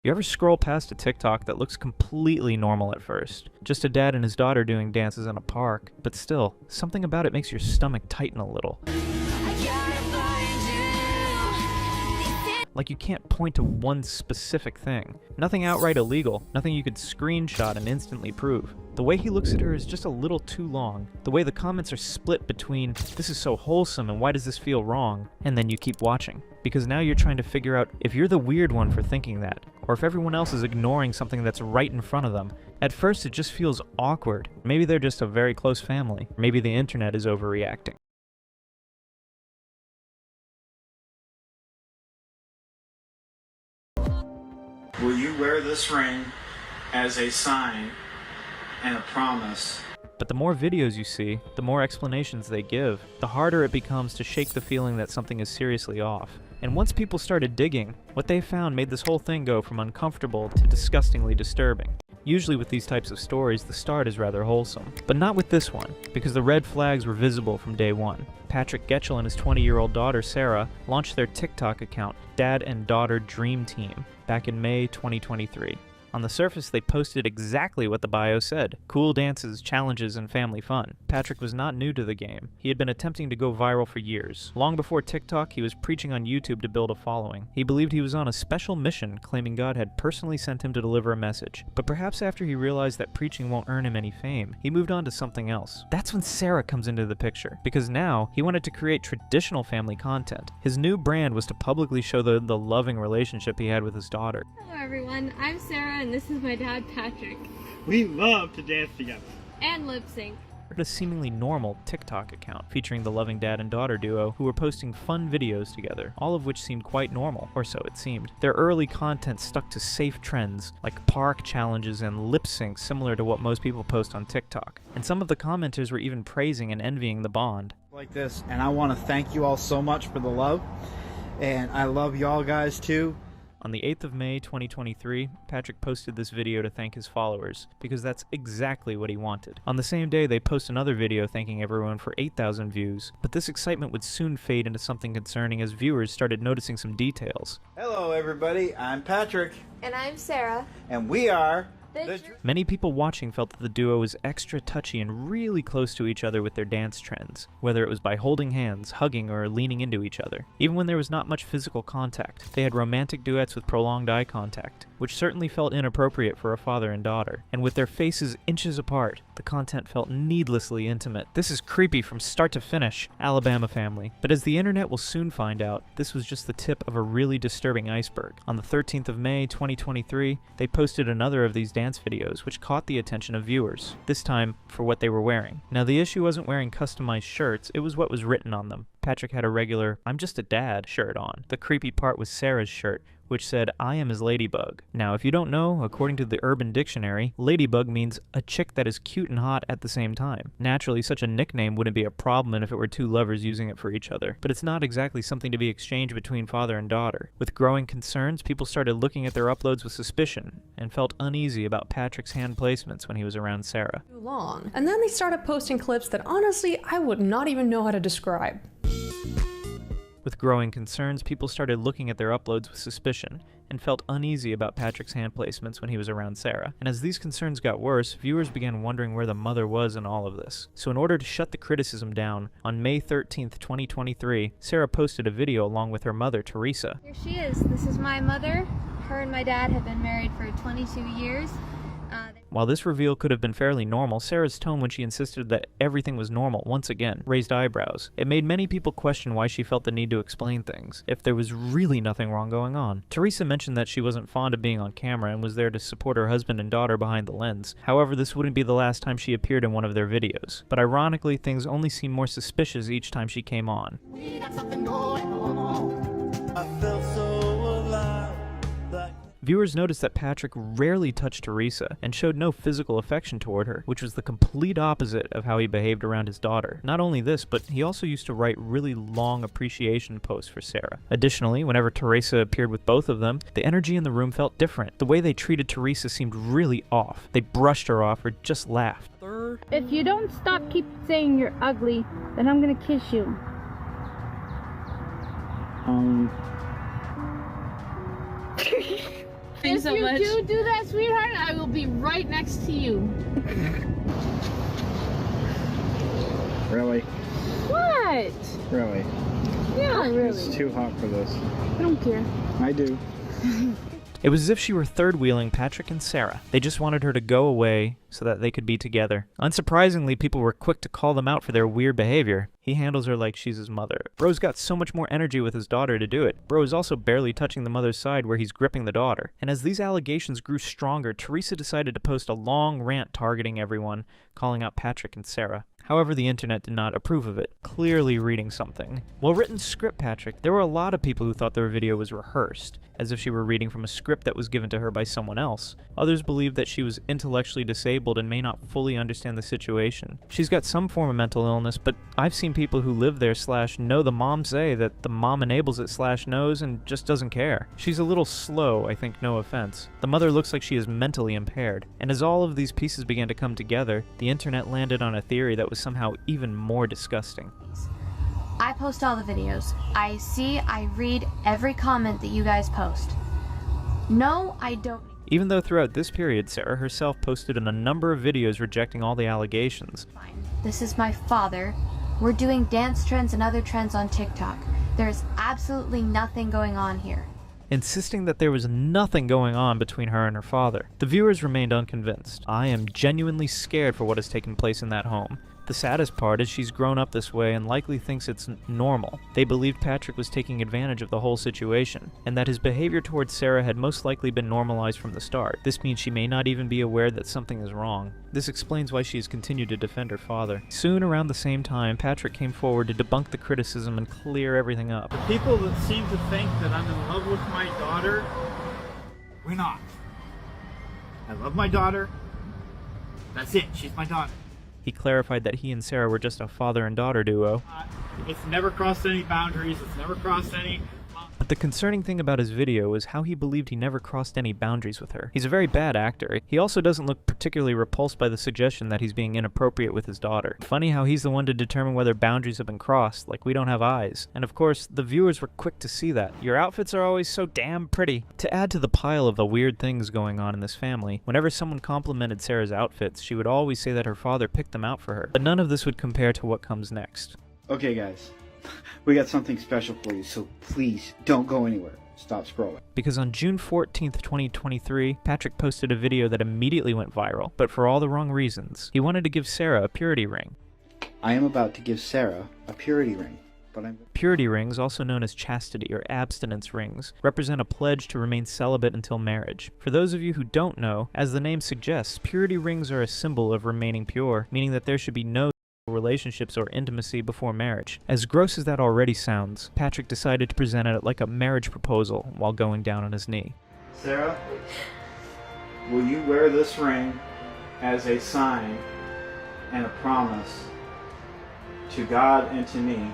You ever scroll past a TikTok that looks completely normal at first? Just a dad and his daughter doing dances in a park, but still, something about it makes your stomach tighten a little. Like you can't point to one specific thing. Nothing outright illegal, nothing you could screenshot and instantly prove. The way he looks at her is just a little too long. The way the comments are split between, this is so wholesome and why does this feel wrong? And then you keep watching. Because now you're trying to figure out if you're the weird one for thinking that, or if everyone else is ignoring something that's right in front of them. At first it just feels awkward. Maybe they're just a very close family. Maybe the internet is overreacting. Will you wear this ring as a sign and a promise? But the more videos you see, the more explanations they give, the harder it becomes to shake the feeling that something is seriously off. And once people started digging, what they found made this whole thing go from uncomfortable to disgustingly disturbing. Usually with these types of stories, the start is rather wholesome. But not with this one, because the red flags were visible from day one. Patrick Getchell and his 20-year-old daughter, Sarah, launched their TikTok account, Dad and Daughter Dream Team, back in May 2023. On the surface, they posted exactly what the bio said. Cool dances, challenges, and family fun. Patrick was not new to the game. He had been attempting to go viral for years. Long before TikTok, he was preaching on YouTube to build a following. He believed he was on a special mission, claiming God had personally sent him to deliver a message. But perhaps after he realized that preaching won't earn him any fame, he moved on to something else. That's when Sarah comes into the picture, because now he wanted to create traditional family content. His new brand was to publicly show the loving relationship he had with his daughter. Hello everyone, I'm Sarah and this is my dad Patrick. We love to dance together. And lip sync. A seemingly normal TikTok account featuring the loving dad and daughter duo who were posting fun videos together, all of which seemed quite normal, or so it seemed. Their early content stuck to safe trends, like park challenges and lip syncs similar to what most people post on TikTok. And some of the commenters were even praising and envying the bond. Like this, and I want to thank you all so much for the love, and I love y'all guys too. On the 8th of May 2023, Patrick posted this video to thank his followers, because that's exactly what he wanted. On the same day, they post another video thanking everyone for 8,000 views, but this excitement would soon fade into something concerning as viewers started noticing some details. Hello everybody, I'm Patrick. And I'm Sarah. And we are Many people watching felt that the duo was extra touchy and really close to each other with their dance trends, whether it was by holding hands, hugging, or leaning into each other. Even when there was not much physical contact, they had romantic duets with prolonged eye contact, which certainly felt inappropriate for a father and daughter. And with their faces inches apart, the content felt needlessly intimate. This is creepy from start to finish, Alabama family. But as the internet will soon find out, this was just the tip of a really disturbing iceberg. On the 13th of May 2023, they posted another of these dance videos, which caught the attention of viewers, this time for what they were wearing. Now the issue wasn't wearing customized shirts, it was what was written on them. Patrick had a regular, "I'm just a dad" shirt on. The creepy part was Sarah's shirt, which said, "I am his ladybug." Now, if you don't know, according to the Urban Dictionary, ladybug means a chick that is cute and hot at the same time. Naturally, such a nickname wouldn't be a problem if it were two lovers using it for each other, but it's not exactly something to be exchanged between father and daughter. With growing concerns, people started looking at their uploads with suspicion and felt uneasy about Patrick's hand placements when he was around Sarah. Too long. And then they started posting clips that honestly I would not even know how to describe. With growing concerns, people started looking at their uploads with suspicion and felt uneasy about Patrick's hand placements when he was around Sarah. And as these concerns got worse, viewers began wondering where the mother was in all of this. So in order to shut the criticism down, on May 13th, 2023, Sarah posted a video along with her mother, Teresa. Here she is. This is my mother. Her and my dad have been married for 22 years. While this reveal could have been fairly normal, Sarah's tone when she insisted that everything was normal once again raised eyebrows. It made many people question why she felt the need to explain things, if there was really nothing wrong going on. Teresa mentioned that she wasn't fond of being on camera and was there to support her husband and daughter behind the lens. However, this wouldn't be the last time she appeared in one of their videos. But ironically, things only seemed more suspicious each time she came on. We got something going on. I felt so alive. Viewers noticed that Patrick rarely touched Teresa and showed no physical affection toward her, which was the complete opposite of how he behaved around his daughter. Not only this, but he also used to write really long appreciation posts for Sarah. Additionally, whenever Teresa appeared with both of them, the energy in the room felt different. The way they treated Teresa seemed really off. They brushed her off or just laughed. If you don't keep saying you're ugly, then I'm gonna kiss you. If you do that, sweetheart, I will be right next to you. Really? What? Really? Yeah, really. It's too hot for this. I don't care. I do. It was as if she were third-wheeling Patrick and Sarah. They just wanted her to go away so that they could be together. Unsurprisingly, people were quick to call them out for their weird behavior. He handles her like she's his mother. Bro's got so much more energy with his daughter to do it. Bro is also barely touching the mother's side where he's gripping the daughter. And as these allegations grew stronger, Teresa decided to post a long rant targeting everyone, calling out Patrick and Sarah. However, the internet did not approve of it, clearly reading something. Well-written script, Patrick. There were a lot of people who thought their video was rehearsed, as if she were reading from a script that was given to her by someone else. Others believed that she was intellectually disabled and may not fully understand the situation. She's got some form of mental illness, but I've seen people who live there / know the mom say that the mom enables it / knows and just doesn't care. She's a little slow, I think, no offense. The mother looks like she is mentally impaired. And as all of these pieces began to come together, the internet landed on a theory that was somehow even more disgusting. I post all the videos. I read every comment that you guys post. No, I don't. Even though throughout this period, Sarah herself posted in a number of videos rejecting all the allegations. Fine. This is my father. We're doing dance trends and other trends on TikTok. There's absolutely nothing going on here. Insisting that there was nothing going on between her and her father. The viewers remained unconvinced. I am genuinely scared for what has taken place in that home. The saddest part is she's grown up this way and likely thinks it's normal. They believed Patrick was taking advantage of the whole situation, and that his behavior towards Sarah had most likely been normalized from the start. This means she may not even be aware that something is wrong. This explains why she has continued to defend her father. Soon, around the same time, Patrick came forward to debunk the criticism and clear everything up. The people that seem to think that I'm in love with my daughter, we're not. I love my daughter. That's it. She's my daughter. He clarified that he and Sarah were just a father and daughter duo. It's never crossed any boundaries. It's never crossed any... But the concerning thing about his video is how he believed he never crossed any boundaries with her. He's a very bad actor. He also doesn't look particularly repulsed by the suggestion that he's being inappropriate with his daughter. Funny how he's the one to determine whether boundaries have been crossed, like we don't have eyes. And of course, the viewers were quick to see that. Your outfits are always so damn pretty. To add to the pile of the weird things going on in this family, whenever someone complimented Sarah's outfits, she would always say that her father picked them out for her. But none of this would compare to what comes next. Okay, guys. We got something special for you, so please don't go anywhere. Stop scrolling. Because on June 14th, 2023, Patrick posted a video that immediately went viral, but for all the wrong reasons. He wanted to give Sarah a purity ring. I am about to give Sarah a purity ring, but Purity rings, also known as chastity or abstinence rings, represent a pledge to remain celibate until marriage. For those of you who don't know, as the name suggests, purity rings are a symbol of remaining pure, meaning that there should be no relationships or intimacy before marriage. As gross as that already sounds, Patrick decided to present it like a marriage proposal while going down on his knee. Sarah, will you wear this ring as a sign and a promise to God and to me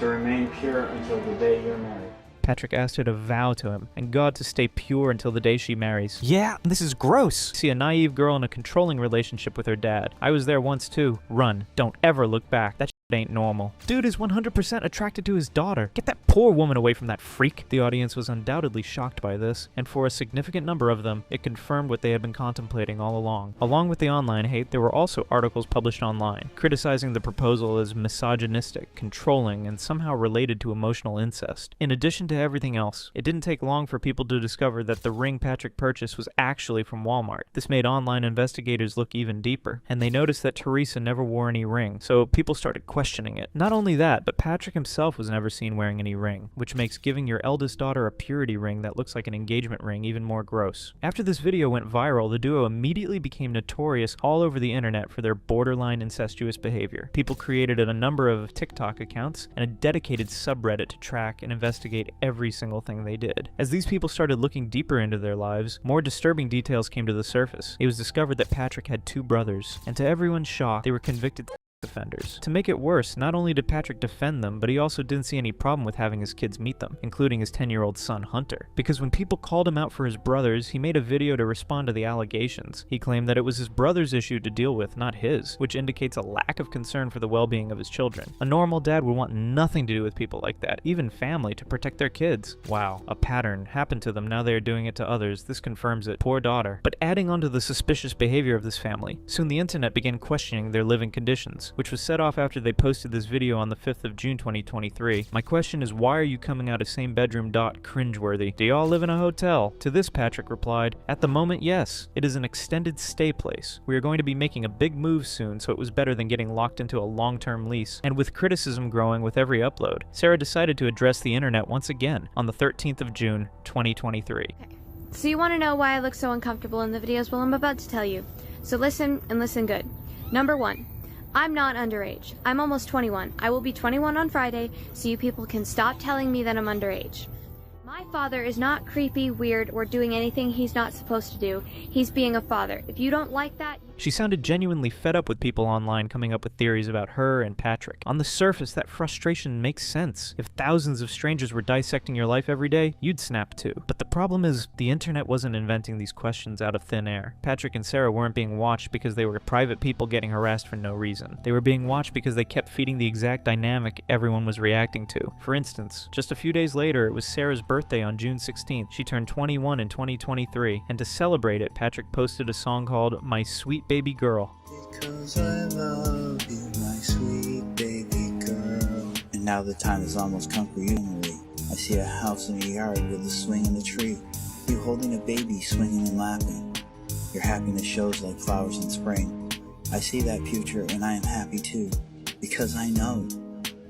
to remain pure until the day you're married? Patrick asked her to vow to him, and God to stay pure until the day she marries. Yeah, this is gross. See, a naive girl in a controlling relationship with her dad. I was there once too. Run. Don't ever look back. That ain't normal. Dude is 100% attracted to his daughter. Get that poor woman away from that freak. The audience was undoubtedly shocked by this, and for a significant number of them, it confirmed what they had been contemplating all along. Along with the online hate, there were also articles published online, criticizing the proposal as misogynistic, controlling, and somehow related to emotional incest. In addition to everything else, it didn't take long for people to discover that the ring Patrick purchased was actually from Walmart. This made online investigators look even deeper, and they noticed that Teresa never wore any ring, so people started questioning it. Not only that, but Patrick himself was never seen wearing any ring, which makes giving your eldest daughter a purity ring that looks like an engagement ring even more gross. After this video went viral, the duo immediately became notorious all over the internet for their borderline incestuous behavior. People created a number of TikTok accounts and a dedicated subreddit to track and investigate every single thing they did. As these people started looking deeper into their lives, more disturbing details came to the surface. It was discovered that Patrick had 2 brothers, and to everyone's shock, they were convicted offenders. To make it worse, not only did Patrick defend them, but he also didn't see any problem with having his kids meet them, including his 10-year-old son Hunter. Because when people called him out for his brothers, he made a video to respond to the allegations. He claimed that it was his brother's issue to deal with, not his, which indicates a lack of concern for the well-being of his children. A normal dad would want nothing to do with people like that, even family, to protect their kids. Wow, a pattern happened to them, now they are doing it to others. This confirms it. Poor daughter. But adding on to the suspicious behavior of this family, soon the internet began questioning their living conditions, which was set off after they posted this video on the 5th of June 2023. My question is, why are you coming out of same bedroom? Cringeworthy. Do y'all live in a hotel? To this, Patrick replied, at the moment, yes. It is an extended stay place. We are going to be making a big move soon, so it was better than getting locked into a long-term lease. And with criticism growing with every upload, Sarah decided to address the internet once again on the 13th of June 2023. Okay. So you want to know why I look so uncomfortable in the videos? Well, I'm about to tell you. So listen, and listen good. Number 1. I'm not underage. I'm almost 21. I will be 21 on Friday, so you people can stop telling me that I'm underage. My father is not creepy, weird, or doing anything he's not supposed to do. He's being a father. If you don't like that... She sounded genuinely fed up with people online coming up with theories about her and Patrick. On the surface, that frustration makes sense. If thousands of strangers were dissecting your life every day, you'd snap too. But the problem is, the internet wasn't inventing these questions out of thin air. Patrick and Sarah weren't being watched because they were private people getting harassed for no reason. They were being watched because they kept feeding the exact dynamic everyone was reacting to. For instance, just a few days later, it was Sarah's birthday on June 16th. She turned 21 in 2023, and to celebrate it, Patrick posted a song called My Sweet Baby Girl. Because I love you, my sweet baby girl. And now the time has almost come for you, Marie. I see a house in a yard with a swing and a tree. You holding a baby, swinging and laughing. Your happiness shows like flowers in spring. I see that future and I am happy too. Because I know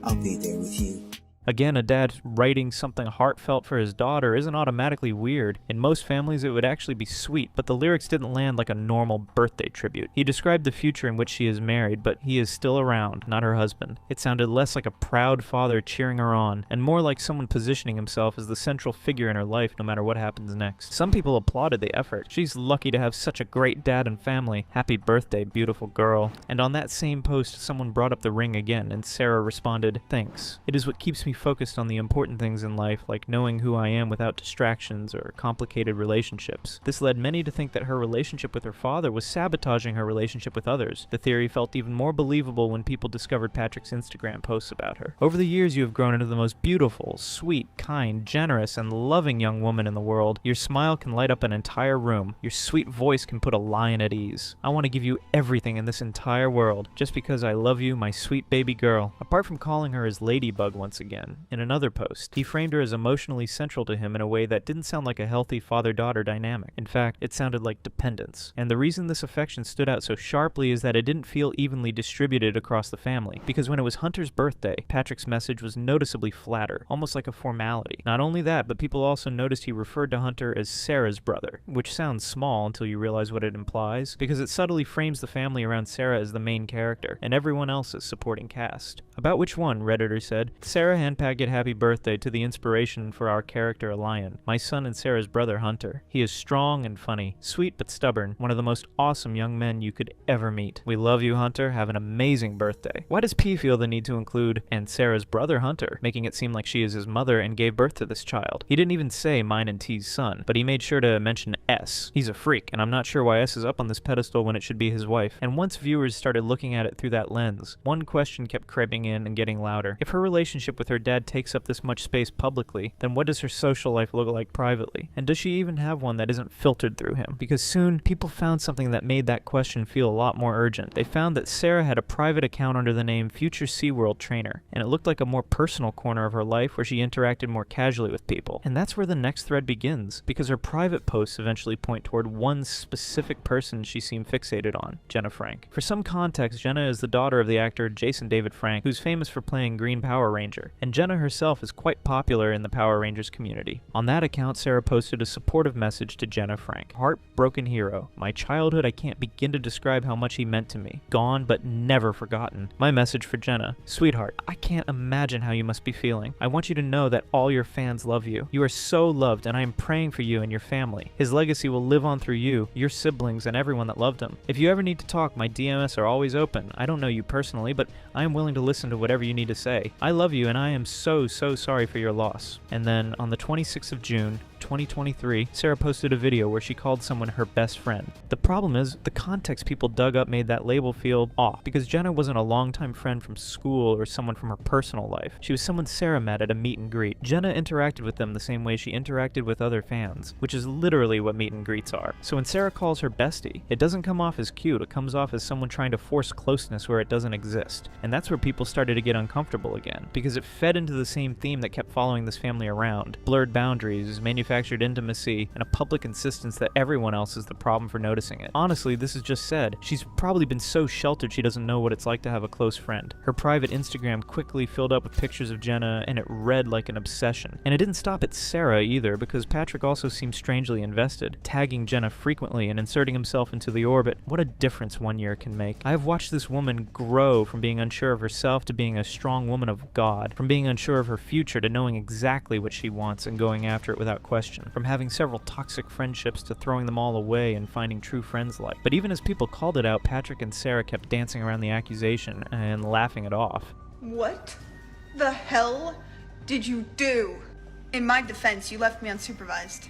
I'll be there with you. Again, a dad writing something heartfelt for his daughter isn't automatically weird. In most families, it would actually be sweet, but the lyrics didn't land like a normal birthday tribute. He described the future in which she is married, but he is still around, not her husband. It sounded less like a proud father cheering her on, and more like someone positioning himself as the central figure in her life no matter what happens next. Some people applauded the effort. She's lucky to have such a great dad and family. Happy birthday, beautiful girl. And on that same post, someone brought up the ring again, and Sarah responded, thanks. It is what keeps me focused on the important things in life, like knowing who I am without distractions or complicated relationships. This led many to think that her relationship with her father was sabotaging her relationship with others. The theory felt even more believable when people discovered Patrick's Instagram posts about her. Over the years, you have grown into the most beautiful, sweet, kind, generous, and loving young woman in the world. Your smile can light up an entire room. Your sweet voice can put a lion at ease. I want to give you everything in this entire world, just because I love you, my sweet baby girl. Apart from calling her his ladybug once again, in another post, he framed her as emotionally central to him in a way that didn't sound like a healthy father-daughter dynamic. In fact, it sounded like dependence. And the reason this affection stood out so sharply is that it didn't feel evenly distributed across the family. Because when it was Hunter's birthday, Patrick's message was noticeably flatter, almost like a formality. Not only that, but people also noticed he referred to Hunter as Sarah's brother, which sounds small until you realize what it implies, because it subtly frames the family around Sarah as the main character, and everyone else as supporting cast. About which one, Redditor said, Sarah handpacked happy birthday to the inspiration for our character Elian, my son and Sarah's brother Hunter. He is strong and funny, sweet but stubborn, one of the most awesome young men you could ever meet. We love you, Hunter. Have an amazing birthday. Why does P feel the need to include and Sarah's brother Hunter, making it seem like she is his mother and gave birth to this child? He didn't even say mine and T's son, but he made sure to mention S. He's a freak, and I'm not sure why S is up on this pedestal when it should be his wife. And once viewers started looking at it through that lens, one question kept creeping in and getting louder. If her relationship with her dad takes up this much space publicly, then what does her social life look like privately? And does she even have one that isn't filtered through him? Because soon, people found something that made that question feel a lot more urgent. They found that Sarah had a private account under the name Future SeaWorld Trainer, and it looked like a more personal corner of her life where she interacted more casually with people. And that's where the next thread begins, because her private posts eventually point toward one specific person she seemed fixated on, Jenna Frank. For some context, Jenna is the daughter of the actor Jason David Frank, who's famous for playing Green Power Ranger, and Jenna herself is quite popular in the Power Rangers community. On that account, Sarah posted a supportive message to Jenna Frank. Heartbroken hero. My childhood, I can't begin to describe how much he meant to me. Gone, but never forgotten. My message for Jenna. Sweetheart, I can't imagine how you must be feeling. I want you to know that all your fans love you. You are so loved, and I am praying for you and your family. His legacy will live on through you, your siblings, and everyone that loved him. If you ever need to talk, my DMs are always open. I don't know you personally, but I am willing to listen to whatever you need to say. I love you, and I am so sorry for your loss. And then, on the 26th of June, 2023, Sarah posted a video where she called someone her best friend. The problem is, the context people dug up made that label feel off, because Jenna wasn't a longtime friend from school or someone from her personal life. She was someone Sarah met at a meet and greet. Jenna interacted with them the same way she interacted with other fans, which is literally what meet and greets are. So when Sarah calls her bestie, it doesn't come off as cute, it comes off as someone trying to force closeness where it doesn't exist. And that's where people started to get uncomfortable again, because it fed into the same theme that kept following this family around. Blurred boundaries, manufactured intimacy, and a public insistence that everyone else is the problem for noticing it. Honestly, this is just said. She's probably been so sheltered she doesn't know what it's like to have a close friend. Her private Instagram quickly filled up with pictures of Jenna, and it read like an obsession. And it didn't stop at Sarah either, because Patrick also seemed strangely invested, tagging Jenna frequently and inserting himself into the orbit. What a difference 1 year can make. I have watched this woman grow from being unsure of herself to being a strong woman of God, from being unsure of her future to knowing exactly what she wants and going after it without question, from having several toxic friendships to throwing them all away and finding true friends like. But even as people called it out, Patrick and Sarah kept dancing around the accusation and laughing it off. What the hell did you do? In my defense, you left me unsupervised.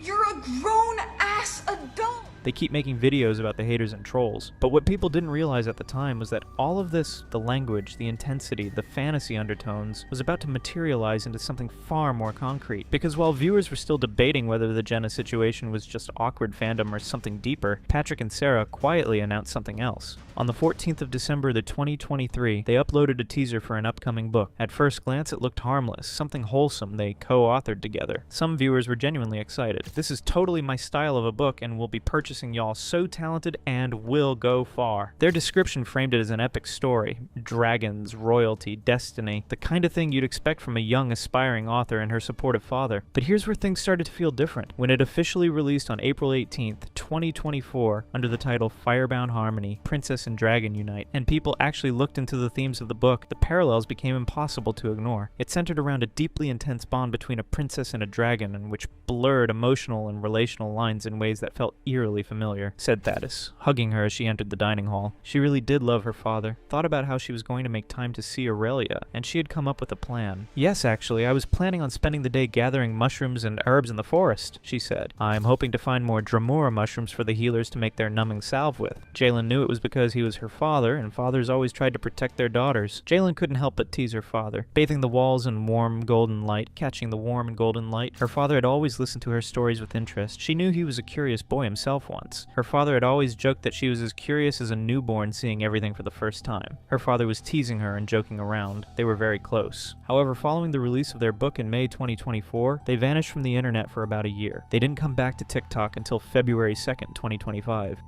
You're a grown-ass adult! They keep making videos about the haters and trolls. But what people didn't realize at the time was that all of this, the language, the intensity, the fantasy undertones, was about to materialize into something far more concrete. Because while viewers were still debating whether the Jenna situation was just awkward fandom or something deeper, Patrick and Sarah quietly announced something else. On the 14th of December 2023, they uploaded a teaser for an upcoming book. At first glance, it looked harmless, something wholesome they co-authored together. Some viewers were genuinely excited. This is totally my style of a book and will be purchasing y'all so talented and will go far. Their description framed it as an epic story. Dragons, royalty, destiny, the kind of thing you'd expect from a young aspiring author and her supportive father. But here's where things started to feel different. When it officially released on April 18th, 2024, under the title Firebound Harmony, Princess and Dragon Unite, and people actually looked into the themes of the book, the parallels became impossible to ignore. It centered around a deeply intense bond between a princess and a dragon, in which blurred emotional and relational lines in ways that felt eerily familiar, said Thaddeus, hugging her as she entered the dining hall. She really did love her father, thought about how she was going to make time to see Aurelia, and she had come up with a plan. Yes, actually, I was planning on spending the day gathering mushrooms and herbs in the forest, she said. I'm hoping to find more Dramura mushrooms for the healers to make their numbing salve with. Jalen knew it was because he was her father, and fathers always tried to protect their daughters. Jalen couldn't help but tease her father, bathing the walls in warm golden light, catching the warm and golden light. Her father had always listened to her stories with interest. She knew he was a curious boy himself once. Her father had always joked that she was as curious as a newborn seeing everything for the first time. Her father was teasing her and joking around. They were very close. However, following the release of their book in May 2024, they vanished from the internet for about a year. They didn't come back to TikTok until February 2nd, 2025.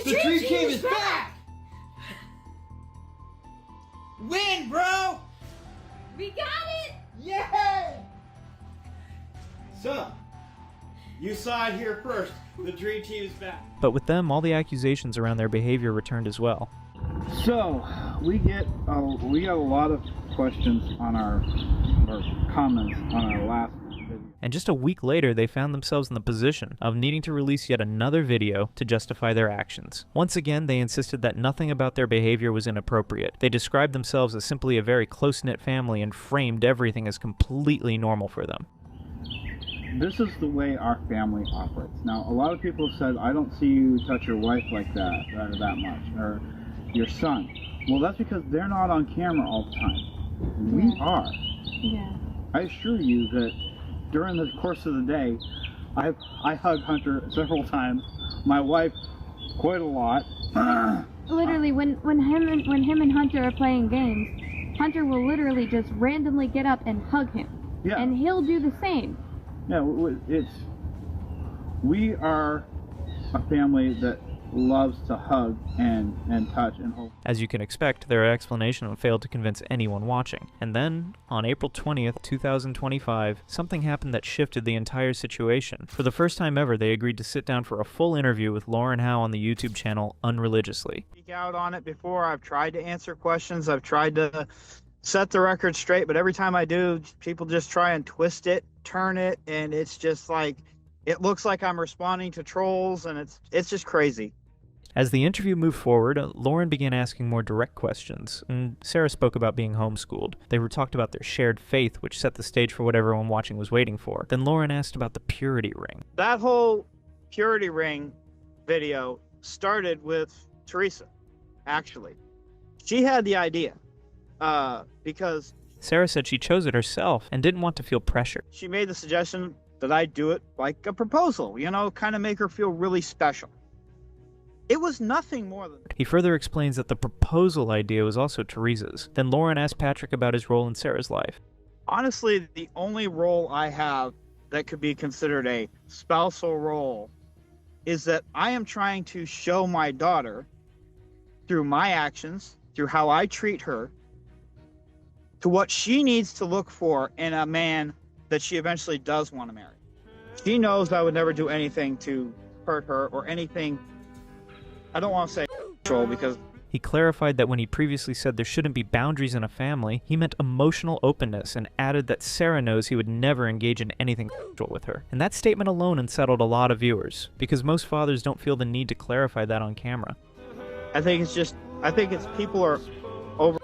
The Dream Team is back! Win, bro! We got it! Yay! So, you saw it here first. The Dream Team is back. But with them, all the accusations around their behavior returned as well. So we get a lot of questions on our comments on our last video. And just a week later, they found themselves in the position of needing to release yet another video to justify their actions. Once again, they insisted that nothing about their behavior was inappropriate. They described themselves as simply a very close-knit family and framed everything as completely normal for them. This is the way our family operates. Now, a lot of people have said, I don't see you touch your wife like that much, or your son. Well, that's because they're not on camera all the time. We are. Yeah. I assure you that during the course of the day, I hug Hunter several times, my wife quite a lot. Literally, when him and Hunter are playing games, Hunter will literally just randomly get up and hug him. Yeah. And he'll do the same. Yeah, we are a family that loves to hug and touch and hold. As you can expect, their explanation failed to convince anyone watching. And then, on April 20th, 2025, something happened that shifted the entire situation. For the first time ever, they agreed to sit down for a full interview with Lauren Howe on the YouTube channel Unreligiously. Speak out on it before. I've tried to answer questions. I've tried to set the record straight, but every time I do, people just try and twist it, turn it, and it's just like, it looks like I'm responding to trolls, and it's just crazy. As the interview moved forward, Lauren began asking more direct questions, and Sarah spoke about being homeschooled. They talked about their shared faith, which set the stage for what everyone watching was waiting for. Then Lauren asked about the purity ring. That whole purity ring video started with Teresa, actually. She had the idea, because Sarah said she chose it herself and didn't want to feel pressure. she made the suggestion that I do it like a proposal, kind of make her feel really special. It was nothing more than... He further explains that the proposal idea was also Teresa's. Then Lauren asked Patrick about his role in Sarah's life. Honestly, the only role I have that could be considered a spousal role is that I am trying to show my daughter, through my actions, through how I treat her, to what she needs to look for in a man that she eventually does want to marry. She knows I would never do anything to hurt her or anything. I don't want to say troll because... He clarified that when he previously said there shouldn't be boundaries in a family, he meant emotional openness, and added that Sarah knows he would never engage in anything with her. And that statement alone unsettled a lot of viewers, because most fathers don't feel the need to clarify that on camera. I think it's people are over...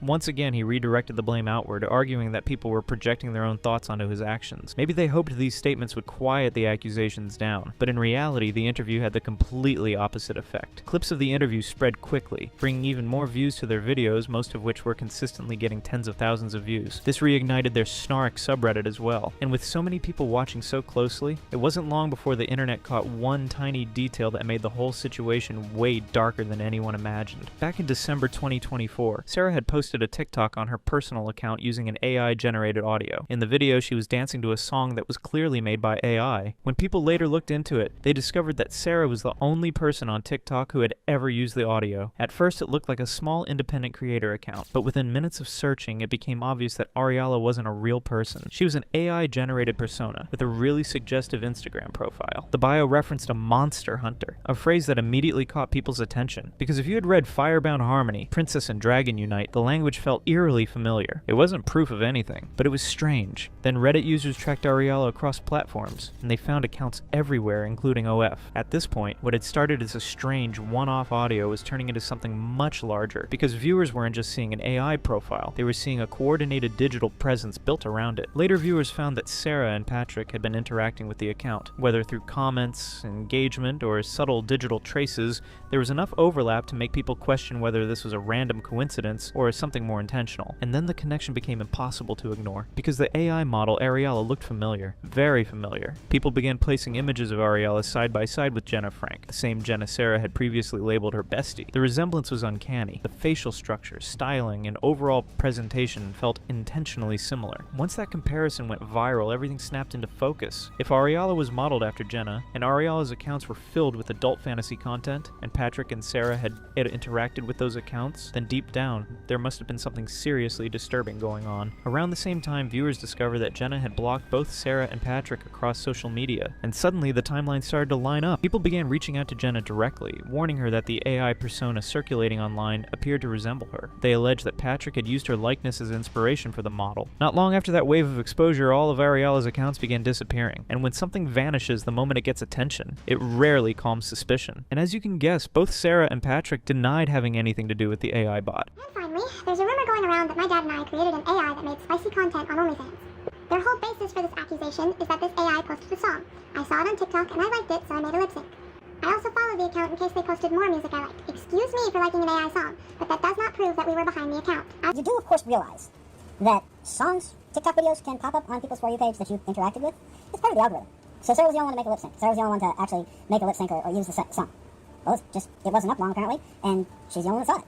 Once again, he redirected the blame outward, arguing that people were projecting their own thoughts onto his actions. Maybe they hoped these statements would quiet the accusations down, but in reality, the interview had the completely opposite effect. Clips of the interview spread quickly, bringing even more views to their videos, most of which were consistently getting tens of thousands of views. This reignited their Snark subreddit as well, and with so many people watching so closely, it wasn't long before the internet caught one tiny detail that made the whole situation way darker than anyone imagined. Back in December 2024, Sarah had posted a TikTok on her personal account using an AI-generated audio. In the video, she was dancing to a song that was clearly made by AI. When people later looked into it, they discovered that Sarah was the only person on TikTok who had ever used the audio. At first, it looked like a small independent creator account, but within minutes of searching, it became obvious that Ariala wasn't a real person. She was an AI-generated persona with a really suggestive Instagram profile. The bio referenced a monster hunter, a phrase that immediately caught people's attention, because if you had read Firebound Harmony, Princess and Dragon Unite, the language felt eerily familiar. It wasn't proof of anything, but it was strange. Then Reddit users tracked Ariala across platforms, and they found accounts everywhere, including OF. At this point, what had started as a strange, one-off audio was turning into something much larger, because viewers weren't just seeing an AI profile, they were seeing a coordinated digital presence built around it. Later viewers found that Sarah and Patrick had been interacting with the account. Whether through comments, engagement, or subtle digital traces, there was enough overlap to make people question whether this was a random coincidence or something more intentional. And then the connection became impossible to ignore, because the AI model Ariala looked familiar, very familiar. People began placing images of Ariala side by side with Jenna Frank, the same Jenna Sarah had previously labeled her bestie. The resemblance was uncanny. The facial structure, styling, and overall presentation felt intentionally similar. Once that comparison went viral, everything snapped into focus. If Ariala was modeled after Jenna, and Ariala's accounts were filled with adult fantasy content, and Patrick and Sarah had interacted with those accounts, then deep down, there must have been something seriously disturbing going on. Around the same time, viewers discovered that Jenna had blocked both Sarah and Patrick across social media, and suddenly the timeline started to line up. People began reaching out to Jenna directly, warning her that the AI persona circulating online appeared to resemble her. They alleged that Patrick had used her likeness as inspiration for the model. Not long after that wave of exposure, all of Ariala's accounts began disappearing, and when something vanishes the moment it gets attention, it rarely calms suspicion. And as you can guess, both Sarah and Patrick denied having anything to do with the AI bot. And finally, there's a rumor going around that my dad and I created an AI that made spicy content on OnlyFans. Their whole basis for this accusation is that this AI posted a song. I saw it on TikTok and I liked it, so I made a lip sync. I also followed the account in case they posted more music I liked. Excuse me for liking an AI song, but that does not prove that we were behind the account. You do, of course, realize that songs, TikTok videos can pop up on people's For You page that you've interacted with. It's part of the algorithm. So Sarah was the only one to make a lip sync. Sarah was the only one to actually make a lip sync or use the song. Well, it wasn't up long, apparently, and she's the only one that saw it.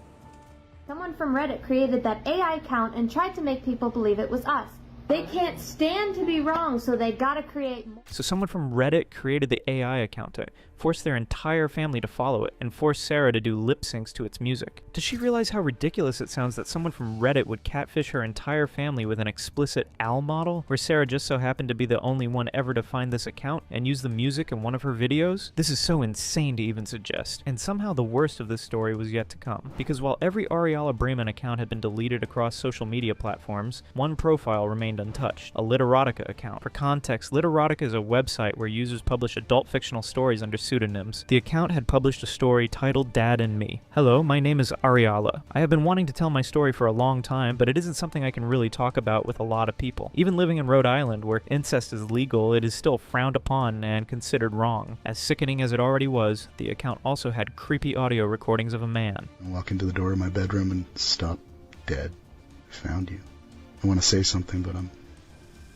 Someone from Reddit created that AI account and tried to make people believe it was us. They can't stand to be wrong, so they gotta create more. So someone from Reddit created the AI account to force their entire family to follow it and force Sarah to do lip syncs to its music. Does she realize how ridiculous it sounds that someone from Reddit would catfish her entire family with an explicit Al model, where Sarah just so happened to be the only one ever to find this account and use the music in one of her videos? This is so insane to even suggest. And somehow the worst of this story was yet to come, because while every Ariella Bremen account had been deleted across social media platforms, one profile remained untouched, a Literotica account. For context, Literotica is a website where users publish adult fictional stories under pseudonyms. The account had published a story titled Dad and Me. Hello, my name is Ariella. I have been wanting to tell my story for a long time, but it isn't something I can really talk about with a lot of people. Even living in Rhode Island, where incest is legal, it is still frowned upon and considered wrong. As sickening as it already was, the account also had creepy audio recordings of a man. I walk into the door of my bedroom and stop dead. I found you. I want to say something, but I'm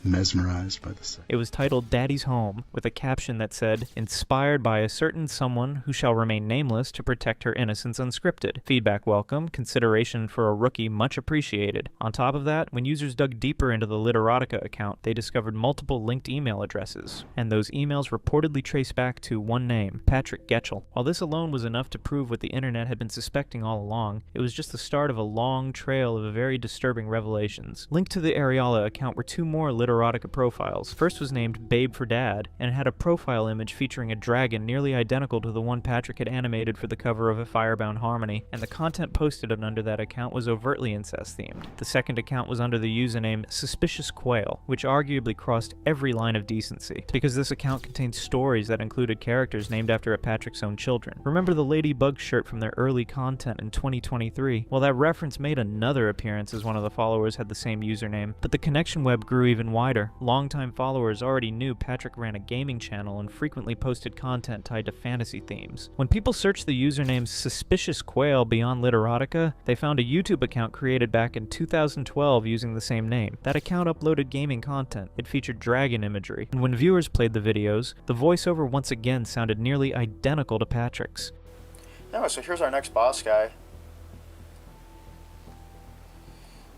mesmerized by the sight. It was titled Daddy's Home, with a caption that said, "Inspired by a certain someone who shall remain nameless to protect her innocence unscripted. Feedback welcome, consideration for a rookie much appreciated." On top of that, when users dug deeper into the Literotica account, they discovered multiple linked email addresses, and those emails reportedly trace back to one name, Patrick Getchell. While this alone was enough to prove what the internet had been suspecting all along, it was just the start of a long trail of very disturbing revelations. Linked to the Ariella account were two more Literotica profiles. First was named Babe for Dad, and it had a profile image featuring a dragon nearly identical to the one Patrick had animated for the cover of A Firebound Harmony, and the content posted under that account was overtly incest-themed. The second account was under the username Suspicious Quail, which arguably crossed every line of decency, because this account contained stories that included characters named after Patrick's own children. Remember the Ladybug shirt from their early content in 2023? Well, that reference made another appearance as one of the followers had the same username, but the connection web grew even wider. Longtime followers already knew Patrick ran a gaming channel and frequently posted content tied to fantasy themes. When people searched the username Suspicious Quail beyond Literotica, they found a YouTube account created back in 2012 using the same name. That account uploaded gaming content. It featured dragon imagery, and when viewers played the videos, the voiceover once again sounded nearly identical to Patrick's. Anyway, so here's our next boss guy.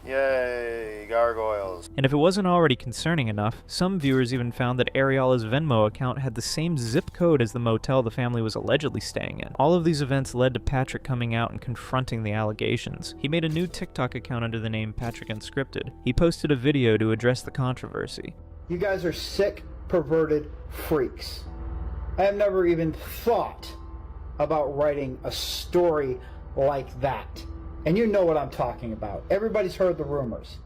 Yay, gargoyles. And if it wasn't already concerning enough, some viewers even found that Ariella's Venmo account had the same zip code as the motel the family was allegedly staying in. All of these events led to Patrick coming out and confronting the allegations. He made a new TikTok account under the name Patrick Unscripted. He posted a video to address the controversy. You guys are sick, perverted freaks. I have never even thought about writing a story like that. And you know what I'm talking about. Everybody's heard the rumors.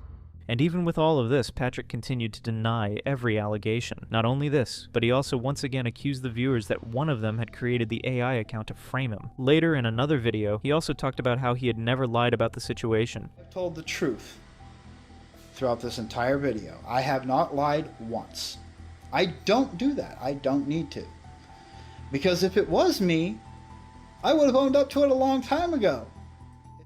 And even with all of this, Patrick continued to deny every allegation. Not only this, but he also once again accused the viewers that one of them had created the AI account to frame him. Later, in another video, he also talked about how he had never lied about the situation. I've told the truth throughout this entire video. I have not lied once. I don't do that. I don't need to. Because if it was me, I would have owned up to it a long time ago.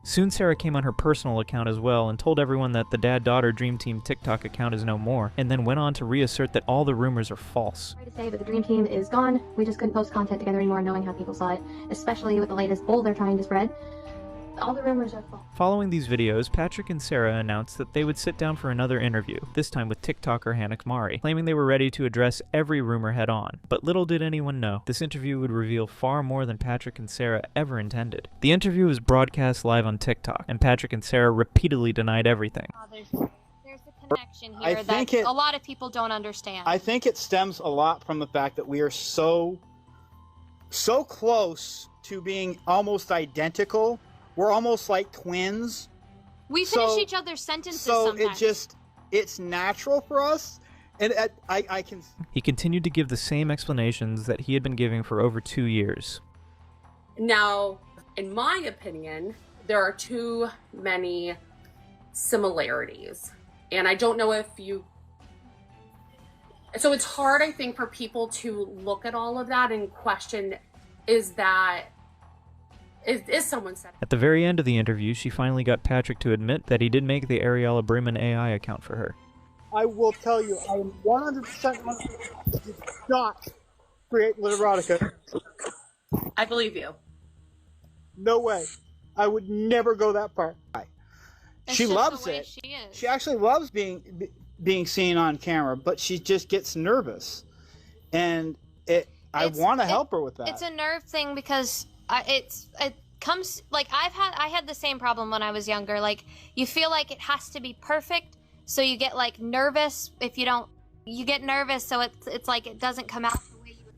Soon Sarah came on her personal account as well and told everyone that the Dad-Daughter Dream Team TikTok account is no more, and then went on to reassert that all the rumors are false. Sorry to say, but the Dream Team is gone. We just couldn't post content together anymore knowing how people saw it, especially with the latest bull they're trying to spread. All the rumors are false. Following these videos, Patrick and Sarah announced that they would sit down for another interview, this time with TikToker Hanik Mari, claiming they were ready to address every rumor head-on. But little did anyone know, this interview would reveal far more than Patrick and Sarah ever intended. The interview was broadcast live on TikTok, and Patrick and Sarah repeatedly denied everything. There's a connection here that a lot of people don't understand. I think it stems a lot from the fact that we are so close to being almost identical. We're almost like twins. We finish each other's sentences sometimes. So it's natural for us. And I can... He continued to give the same explanations that he had been giving for over 2 years. Now, in my opinion, there are too many similarities. And I don't know if you... So it's hard, I think, for people to look at all of that and question, is someone said. At the very end of the interview, she finally got Patrick to admit that he did make the Ariella Bremen AI account for her. I will tell you, I am 100% did not create Literotica. I believe you. No way. I would never go that far. She loves it. She is. She actually loves being being seen on camera, but she just gets nervous, and I want to help her with that. It's a nerve thing because it comes like I had the same problem when I was younger. Like, you feel like it has to be perfect, so you get like nervous if you don't. You get nervous, so it's like it doesn't come out.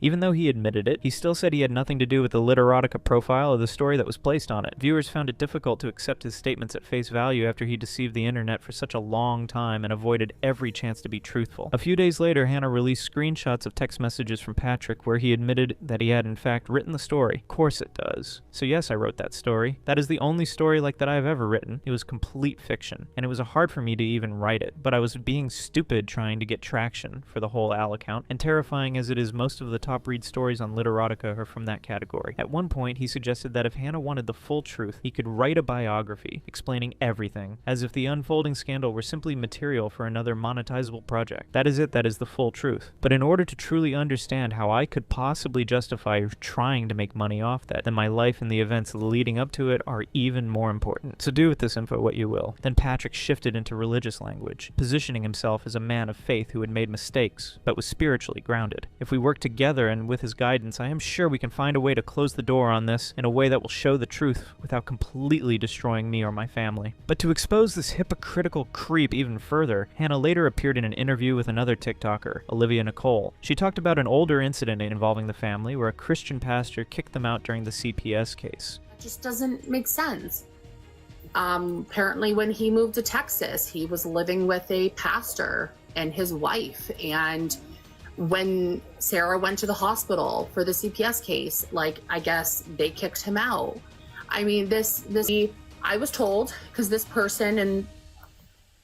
Even though he admitted it, he still said he had nothing to do with the Literotica profile or the story that was placed on it. Viewers found it difficult to accept his statements at face value after he deceived the internet for such a long time and avoided every chance to be truthful. A few days later, Hannah released screenshots of text messages from Patrick where he admitted that he had in fact written the story. Of course it does. So yes, I wrote that story. That is the only story like that I've ever written. It was complete fiction, and it was hard for me to even write it, but I was being stupid trying to get traction for the whole Al account, and terrifying as it is, most of the top read stories on Literotica are from that category. At one point, he suggested that if Hannah wanted the full truth, he could write a biography explaining everything, as if the unfolding scandal were simply material for another monetizable project. That is it, that is the full truth. But in order to truly understand how I could possibly justify trying to make money off that, then my life and the events leading up to it are even more important. So do with this info what you will. Then Patrick shifted into religious language, positioning himself as a man of faith who had made mistakes, but was spiritually grounded. If we work together and with his guidance, I am sure we can find a way to close the door on this in a way that will show the truth without completely destroying me or my family. But to expose this hypocritical creep even further, Hannah later appeared in an interview with another TikToker, Olivia Nicole. She talked about an older incident involving the family where a Christian pastor kicked them out during the CPS case. It just doesn't make sense. Apparently when he moved to Texas, he was living with a pastor and his wife, and when Sarah went to the hospital for the CPS case, like, I guess they kicked him out. I mean, I was told, because this person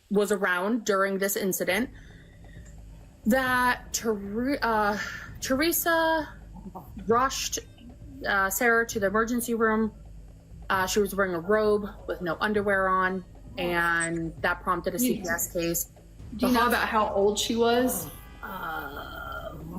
was around during this incident, that Teresa rushed Sarah to the emergency room. She was wearing a robe with no underwear on, and that prompted a CPS case. Do you know about how old she was?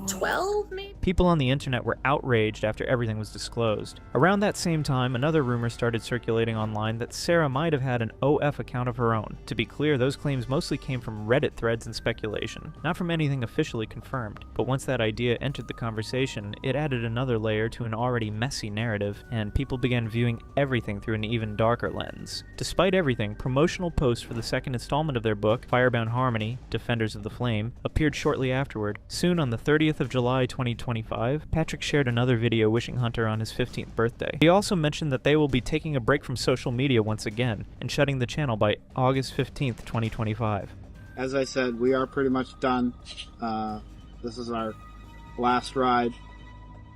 12, maybe? People on the internet were outraged after everything was disclosed. Around that same time, another rumor started circulating online that Sarah might have had an OF account of her own. To be clear, those claims mostly came from Reddit threads and speculation, not from anything officially confirmed. But once that idea entered the conversation, it added another layer to an already messy narrative, and people began viewing everything through an even darker lens. Despite everything, promotional posts for the second installment of their book, Firebound Harmony, Defenders of the Flame, appeared shortly afterward. Soon, on the 30th of July 2025, Patrick shared another video wishing Hunter on his 15th birthday. He also mentioned that they will be taking a break from social media once again and shutting the channel by August 15th, 2025. As I said, we are pretty much done. This is our last ride.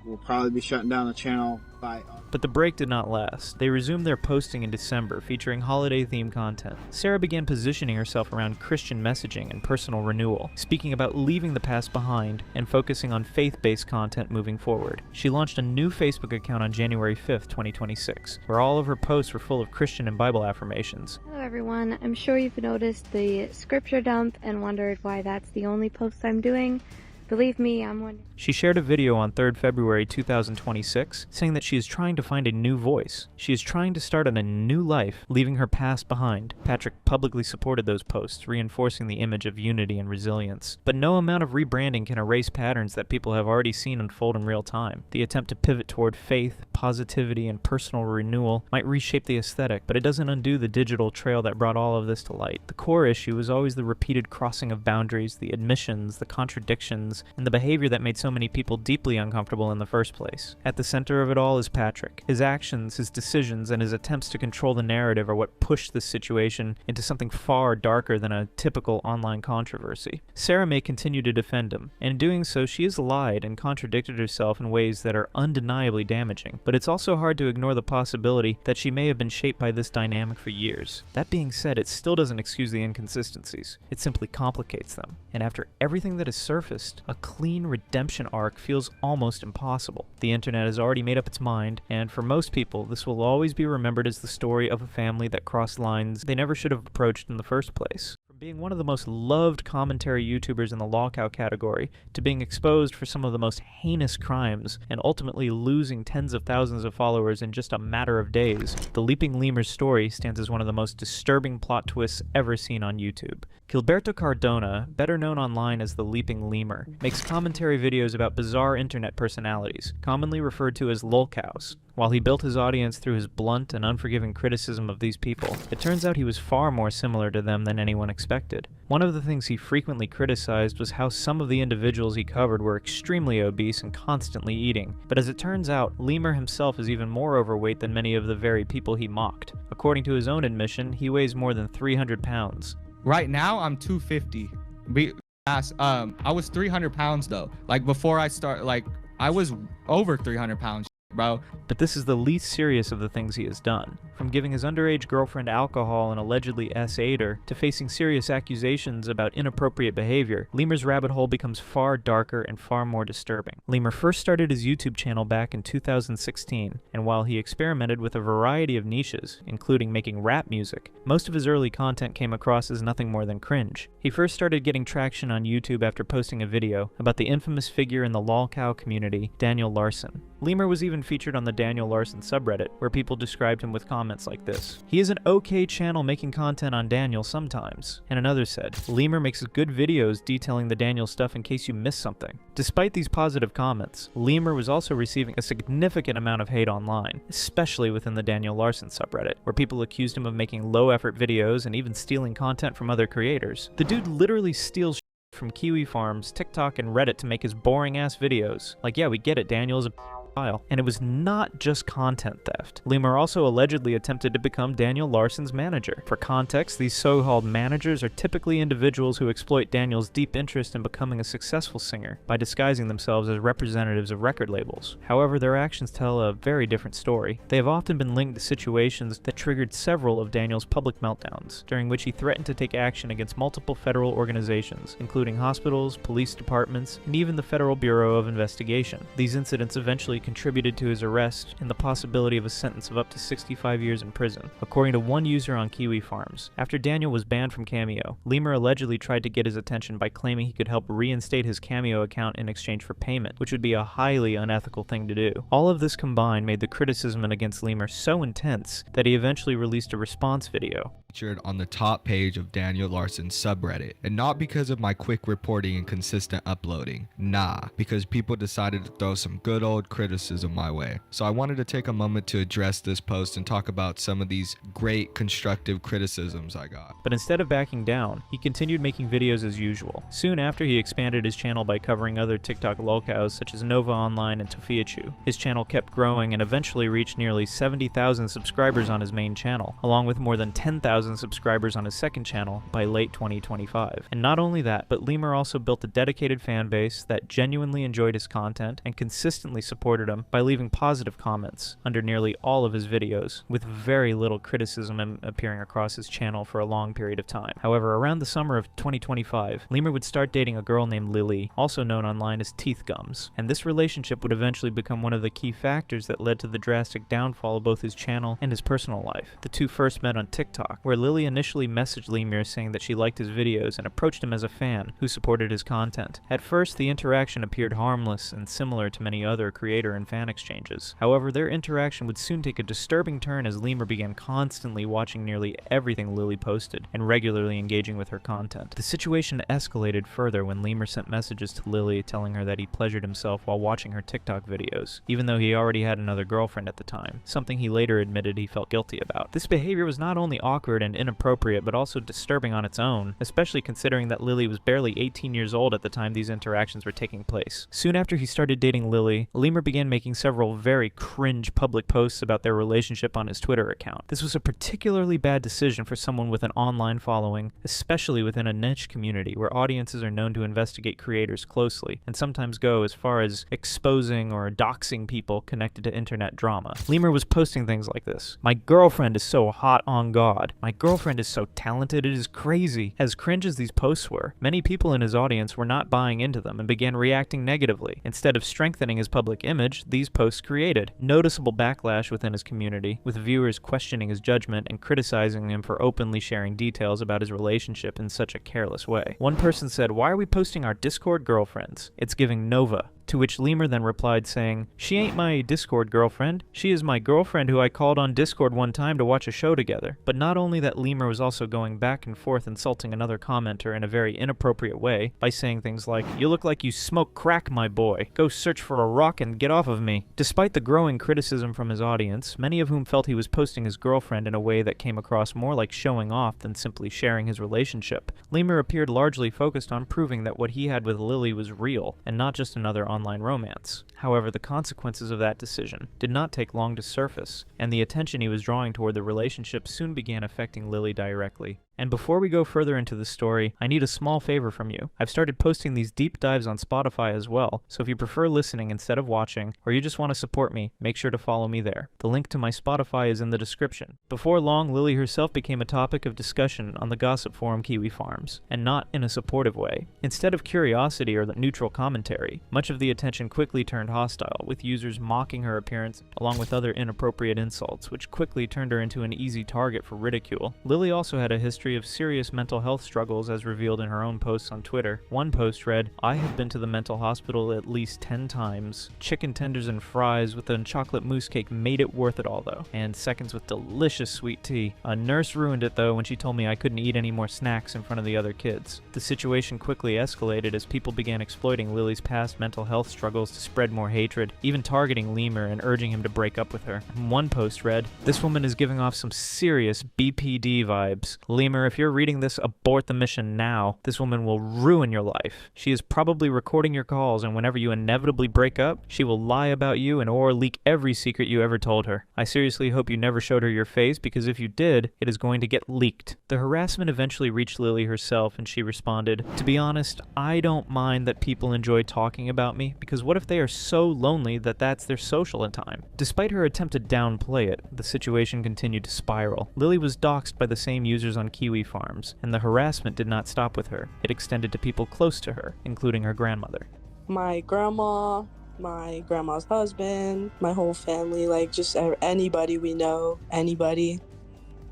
We'll probably be shutting down the channel by... But the break did not last. They resumed their posting in December, featuring holiday-themed content. Sarah began positioning herself around Christian messaging and personal renewal, speaking about leaving the past behind and focusing on faith-based content moving forward. She launched a new Facebook account on January 5th, 2026, where all of her posts were full of Christian and Bible affirmations. Hello everyone, I'm sure you've noticed the scripture dump and wondered why that's the only post I'm doing. Believe me, I'm wondering. She shared a video on 3rd February 2026 saying that she is trying to find a new voice. She is trying to start on a new life, leaving her past behind. Patrick publicly supported those posts, reinforcing the image of unity and resilience. But no amount of rebranding can erase patterns that people have already seen unfold in real time. The attempt to pivot toward faith, positivity, and personal renewal might reshape the aesthetic, but it doesn't undo the digital trail that brought all of this to light. The core issue is always the repeated crossing of boundaries, the admissions, the contradictions, and the behavior that made so many people deeply uncomfortable in the first place. At the center of it all is Patrick. His actions, his decisions, and his attempts to control the narrative are what pushed this situation into something far darker than a typical online controversy. Sarah may continue to defend him, and in doing so she has lied and contradicted herself in ways that are undeniably damaging, but it's also hard to ignore the possibility that she may have been shaped by this dynamic for years. That being said, it still doesn't excuse the inconsistencies. It simply complicates them, and after everything that has surfaced, a clean redemption arc feels almost impossible. The internet has already made up its mind, and for most people, this will always be remembered as the story of a family that crossed lines they never should have approached in the first place. From being one of the most loved commentary YouTubers in the lockout category, to being exposed for some of the most heinous crimes, and ultimately losing tens of thousands of followers in just a matter of days, the Leaping Lemur's story stands as one of the most disturbing plot twists ever seen on YouTube. Gilberto Cardona, better known online as the Leaping Lemur, makes commentary videos about bizarre internet personalities, commonly referred to as lolcows. While he built his audience through his blunt and unforgiving criticism of these people, it turns out he was far more similar to them than anyone expected. One of the things he frequently criticized was how some of the individuals he covered were extremely obese and constantly eating, but as it turns out, Lemur himself is even more overweight than many of the very people he mocked. According to his own admission, he weighs more than 300 pounds. Right now, I'm 250. I was 300 pounds though. Like before I start, like I was over 300 pounds, bro. But this is the least serious of the things he has done. From giving his underage girlfriend alcohol and allegedly S8'd her, to facing serious accusations about inappropriate behavior, Lemur's rabbit hole becomes far darker and far more disturbing. Lemur first started his YouTube channel back in 2016, and while he experimented with a variety of niches, including making rap music, most of his early content came across as nothing more than cringe. He first started getting traction on YouTube after posting a video about the infamous figure in the lolcow community, Daniel Larson. Lemur was even featured on the Daniel Larson subreddit, where people described him with comments like this: "He is an okay channel making content on Daniel sometimes." And another said, "Lemur makes good videos detailing the Daniel stuff in case you miss something." Despite these positive comments, Lemur was also receiving a significant amount of hate online, especially within the Daniel Larson subreddit, where people accused him of making low-effort videos and even stealing content from other creators. The dude literally steals from Kiwi Farms, TikTok, and Reddit to make his boring-ass videos. Like, yeah, we get it, Daniel's a and it was not just content theft. Lemur also allegedly attempted to become Daniel Larson's manager. For context, these so-called managers are typically individuals who exploit Daniel's deep interest in becoming a successful singer by disguising themselves as representatives of record labels. However, their actions tell a very different story. They have often been linked to situations that triggered several of Daniel's public meltdowns, during which he threatened to take action against multiple federal organizations, including hospitals, police departments, and even the Federal Bureau of Investigation. These incidents eventually contributed to his arrest and the possibility of a sentence of up to 65 years in prison, according to one user on Kiwi Farms. After Daniel was banned from Cameo, Lemur allegedly tried to get his attention by claiming he could help reinstate his Cameo account in exchange for payment, which would be a highly unethical thing to do. All of this combined made the criticism against Lemur so intense that he eventually released a response video. Featured on the top page of Daniel Larson's subreddit, and not because of my quick reporting and consistent uploading. Nah, because people decided to throw some good old criticism my way. So I wanted to take a moment to address this post and talk about some of these great constructive criticisms I got. But instead of backing down, he continued making videos as usual. Soon after, he expanded his channel by covering other TikTok lolcows such as Nova Online and Tofiachu. His channel kept growing and eventually reached nearly 70,000 subscribers on his main channel, along with more than 10,000 subscribers on his second channel by late 2025. And not only that, but Lemur also built a dedicated fan base that genuinely enjoyed his content and consistently supported him by leaving positive comments under nearly all of his videos, with very little criticism appearing across his channel for a long period of time. However, around the summer of 2025, Lemur would start dating a girl named Lily, also known online as Teeth Gums, and this relationship would eventually become one of the key factors that led to the drastic downfall of both his channel and his personal life. The two first met on TikTok, where Lily initially messaged Lemur saying that she liked his videos and approached him as a fan who supported his content. At first, the interaction appeared harmless and similar to many other creator and fan exchanges. However, their interaction would soon take a disturbing turn as Lemur began constantly watching nearly everything Lily posted and regularly engaging with her content. The situation escalated further when Lemur sent messages to Lily telling her that he pleasured himself while watching her TikTok videos, even though he already had another girlfriend at the time, something he later admitted he felt guilty about. This behavior was not only awkward and inappropriate, but also disturbing on its own, especially considering that Lily was barely 18 years old at the time these interactions were taking place. Soon after he started dating Lily, Lemur began making several very cringe public posts about their relationship on his Twitter account. This was a particularly bad decision for someone with an online following, especially within a niche community where audiences are known to investigate creators closely, and sometimes go as far as exposing or doxing people connected to internet drama. Lemur was posting things like this: "My girlfriend is so hot on God. My girlfriend is so talented, it is crazy." As cringe as these posts were, many people in his audience were not buying into them and began reacting negatively. Instead of strengthening his public image, these posts created noticeable backlash within his community, with viewers questioning his judgment and criticizing him for openly sharing details about his relationship in such a careless way. One person said, "Why are we posting our Discord girlfriends? It's giving Nova." To which Lemur then replied saying, "She ain't my Discord girlfriend. She is my girlfriend who I called on Discord one time to watch a show together." But not only that, Lemur was also going back and forth insulting another commenter in a very inappropriate way by saying things like, "You look like you smoke crack, my boy. Go search for a rock and get off of me." Despite the growing criticism from his audience, many of whom felt he was posting his girlfriend in a way that came across more like showing off than simply sharing his relationship, Lemur appeared largely focused on proving that what he had with Lily was real and not just another online romance. However, the consequences of that decision did not take long to surface, and the attention he was drawing toward the relationship soon began affecting Lily directly. And before we go further into the story, I need a small favor from you. I've started posting these deep dives on Spotify as well, so if you prefer listening instead of watching, or you just want to support me, make sure to follow me there. The link to my Spotify is in the description. Before long, Lily herself became a topic of discussion on the gossip forum Kiwi Farms, and not in a supportive way. Instead of curiosity or the neutral commentary, much of the attention quickly turned hostile, with users mocking her appearance along with other inappropriate insults, which quickly turned her into an easy target for ridicule. Lily also had a history of serious mental health struggles as revealed in her own posts on Twitter. One post read, "I have been to the mental hospital at least 10 times. Chicken tenders and fries with a chocolate mousse cake made it worth it all though. And seconds with delicious sweet tea. A nurse ruined it though when she told me I couldn't eat any more snacks in front of the other kids." The situation quickly escalated as people began exploiting Lily's past mental health struggles to spread more hatred, even targeting Lemur and urging him to break up with her. One post read, "This woman is giving off some serious BPD vibes. Lemur, if you're reading this, abort the mission now. This woman will ruin your life. She is probably recording your calls, and whenever you inevitably break up, she will lie about you and or leak every secret you ever told her. I seriously hope you never showed her your face, because if you did, it is going to get leaked." The harassment eventually reached Lily herself, and she responded, "To be honest, I don't mind that people enjoy talking about me, because what if they are so lonely that that's their social time?" Despite her attempt to downplay it, the situation continued to spiral. Lily was doxxed by the same users on Kiwi Farms, and the harassment did not stop with her. It extended to people close to her, including her grandmother. My grandma, my grandma's husband, my whole family, like just anybody we know, anybody.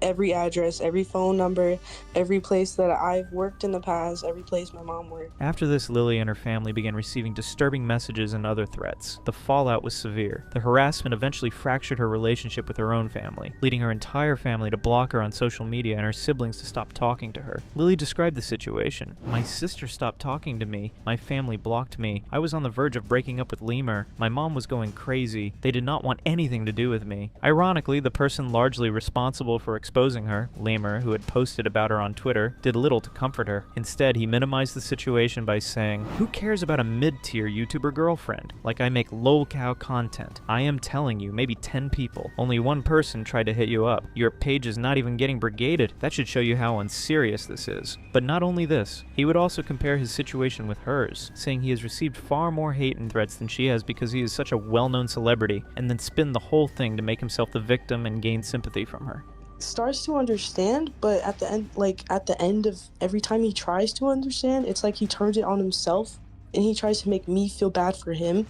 Every address, every phone number, every place that I've worked in the past, every place my mom worked. After this, Lily and her family began receiving disturbing messages and other threats. The fallout was severe. The harassment eventually fractured her relationship with her own family, leading her entire family to block her on social media and her siblings to stop talking to her. Lily described the situation. "My sister stopped talking to me. My family blocked me. I was on the verge of breaking up with Lemur. My mom was going crazy. They did not want anything to do with me." Ironically, the person largely responsible for exposing her, Lemur, who had posted about her on Twitter, did little to comfort her. Instead, he minimized the situation by saying, "Who cares about a mid-tier YouTuber girlfriend? Like I make lol-cow content. I am telling you, maybe 10 people. Only one person tried to hit you up. Your page is not even getting brigaded. That should show you how unserious this is." But not only this, he would also compare his situation with hers, saying he has received far more hate and threats than she has because he is such a well-known celebrity, and then spin the whole thing to make himself the victim and gain sympathy from her. Starts to understand, but at the end of every time he tries to understand, it's like he turns it on himself and he tries to make me feel bad for him.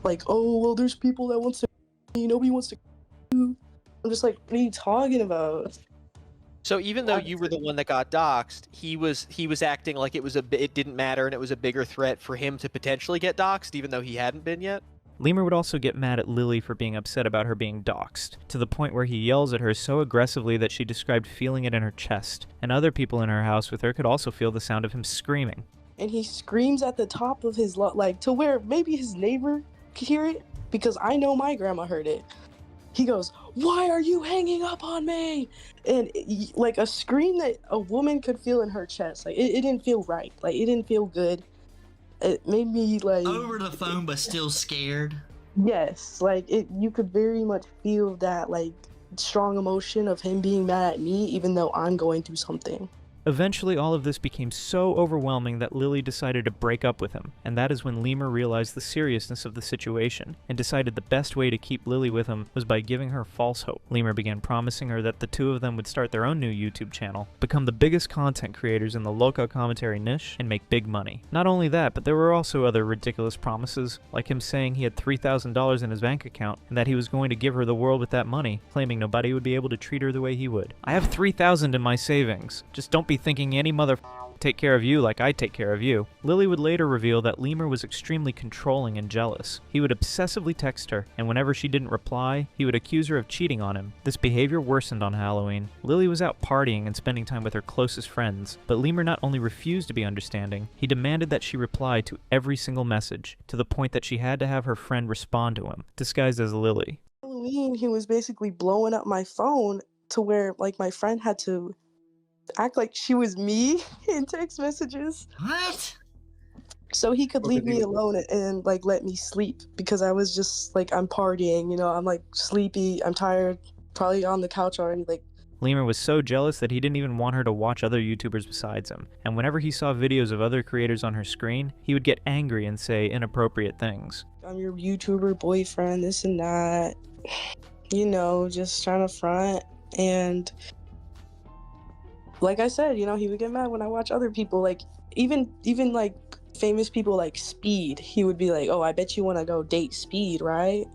Like, "Oh, well, there's people that wants to, nobody wants to." I'm just like, what are you talking about? So even though you were the one that got doxxed, he was acting like it didn't matter and it was a bigger threat for him to potentially get doxxed, even though he hadn't been yet? Lemur would also get mad at Lily for being upset about her being doxxed, to the point where he yells at her so aggressively that she described feeling it in her chest, and other people in her house with her could also feel the sound of him screaming. And he screams at the top of his to where maybe his neighbor could hear it, because I know my grandma heard it. He goes, "Why are you hanging up on me?" And like a scream that a woman could feel in her chest. Like it didn't feel right. Like it didn't feel good. It made me like over the phone, but still scared. Yes, like you could very much feel that like strong emotion of him being mad at me, even though I'm going through something. Eventually, all of this became so overwhelming that Lily decided to break up with him, and that is when Lemur realized the seriousness of the situation, and decided the best way to keep Lily with him was by giving her false hope. Lemur began promising her that the two of them would start their own new YouTube channel, become the biggest content creators in the local commentary niche, and make big money. Not only that, but there were also other ridiculous promises, like him saying he had $3,000 in his bank account, and that he was going to give her the world with that money, claiming nobody would be able to treat her the way he would. "I have $3,000 in my savings. Just don't be thinking any take care of you like I take care of you. Lily would later reveal that Lemur was extremely controlling and jealous. He would obsessively text her, and whenever she didn't reply, he would accuse her of cheating on him. This behavior worsened on Halloween. Lily was out partying and spending time with her closest friends, but Lemur not only refused to be understanding, he demanded that she reply to every single message, to the point that she had to have her friend respond to him, disguised as Lily. Halloween, he was basically blowing up my phone to where, like, my friend had to act like she was me in text messages. What? So he could leave me alone and like let me sleep, because I was just like, I'm partying, you know, I'm like sleepy, I'm tired, probably on the couch already, like. Lemur was so jealous that he didn't even want her to watch other YouTubers besides him, and whenever he saw videos of other creators on her screen, he would get angry and say inappropriate things. I'm your YouTuber boyfriend, this and that, you know, just trying to front. And like I said, you know, he would get mad when I watch other people, like even like famous people like Speed. He would be like, oh, I bet you want to go date Speed, right?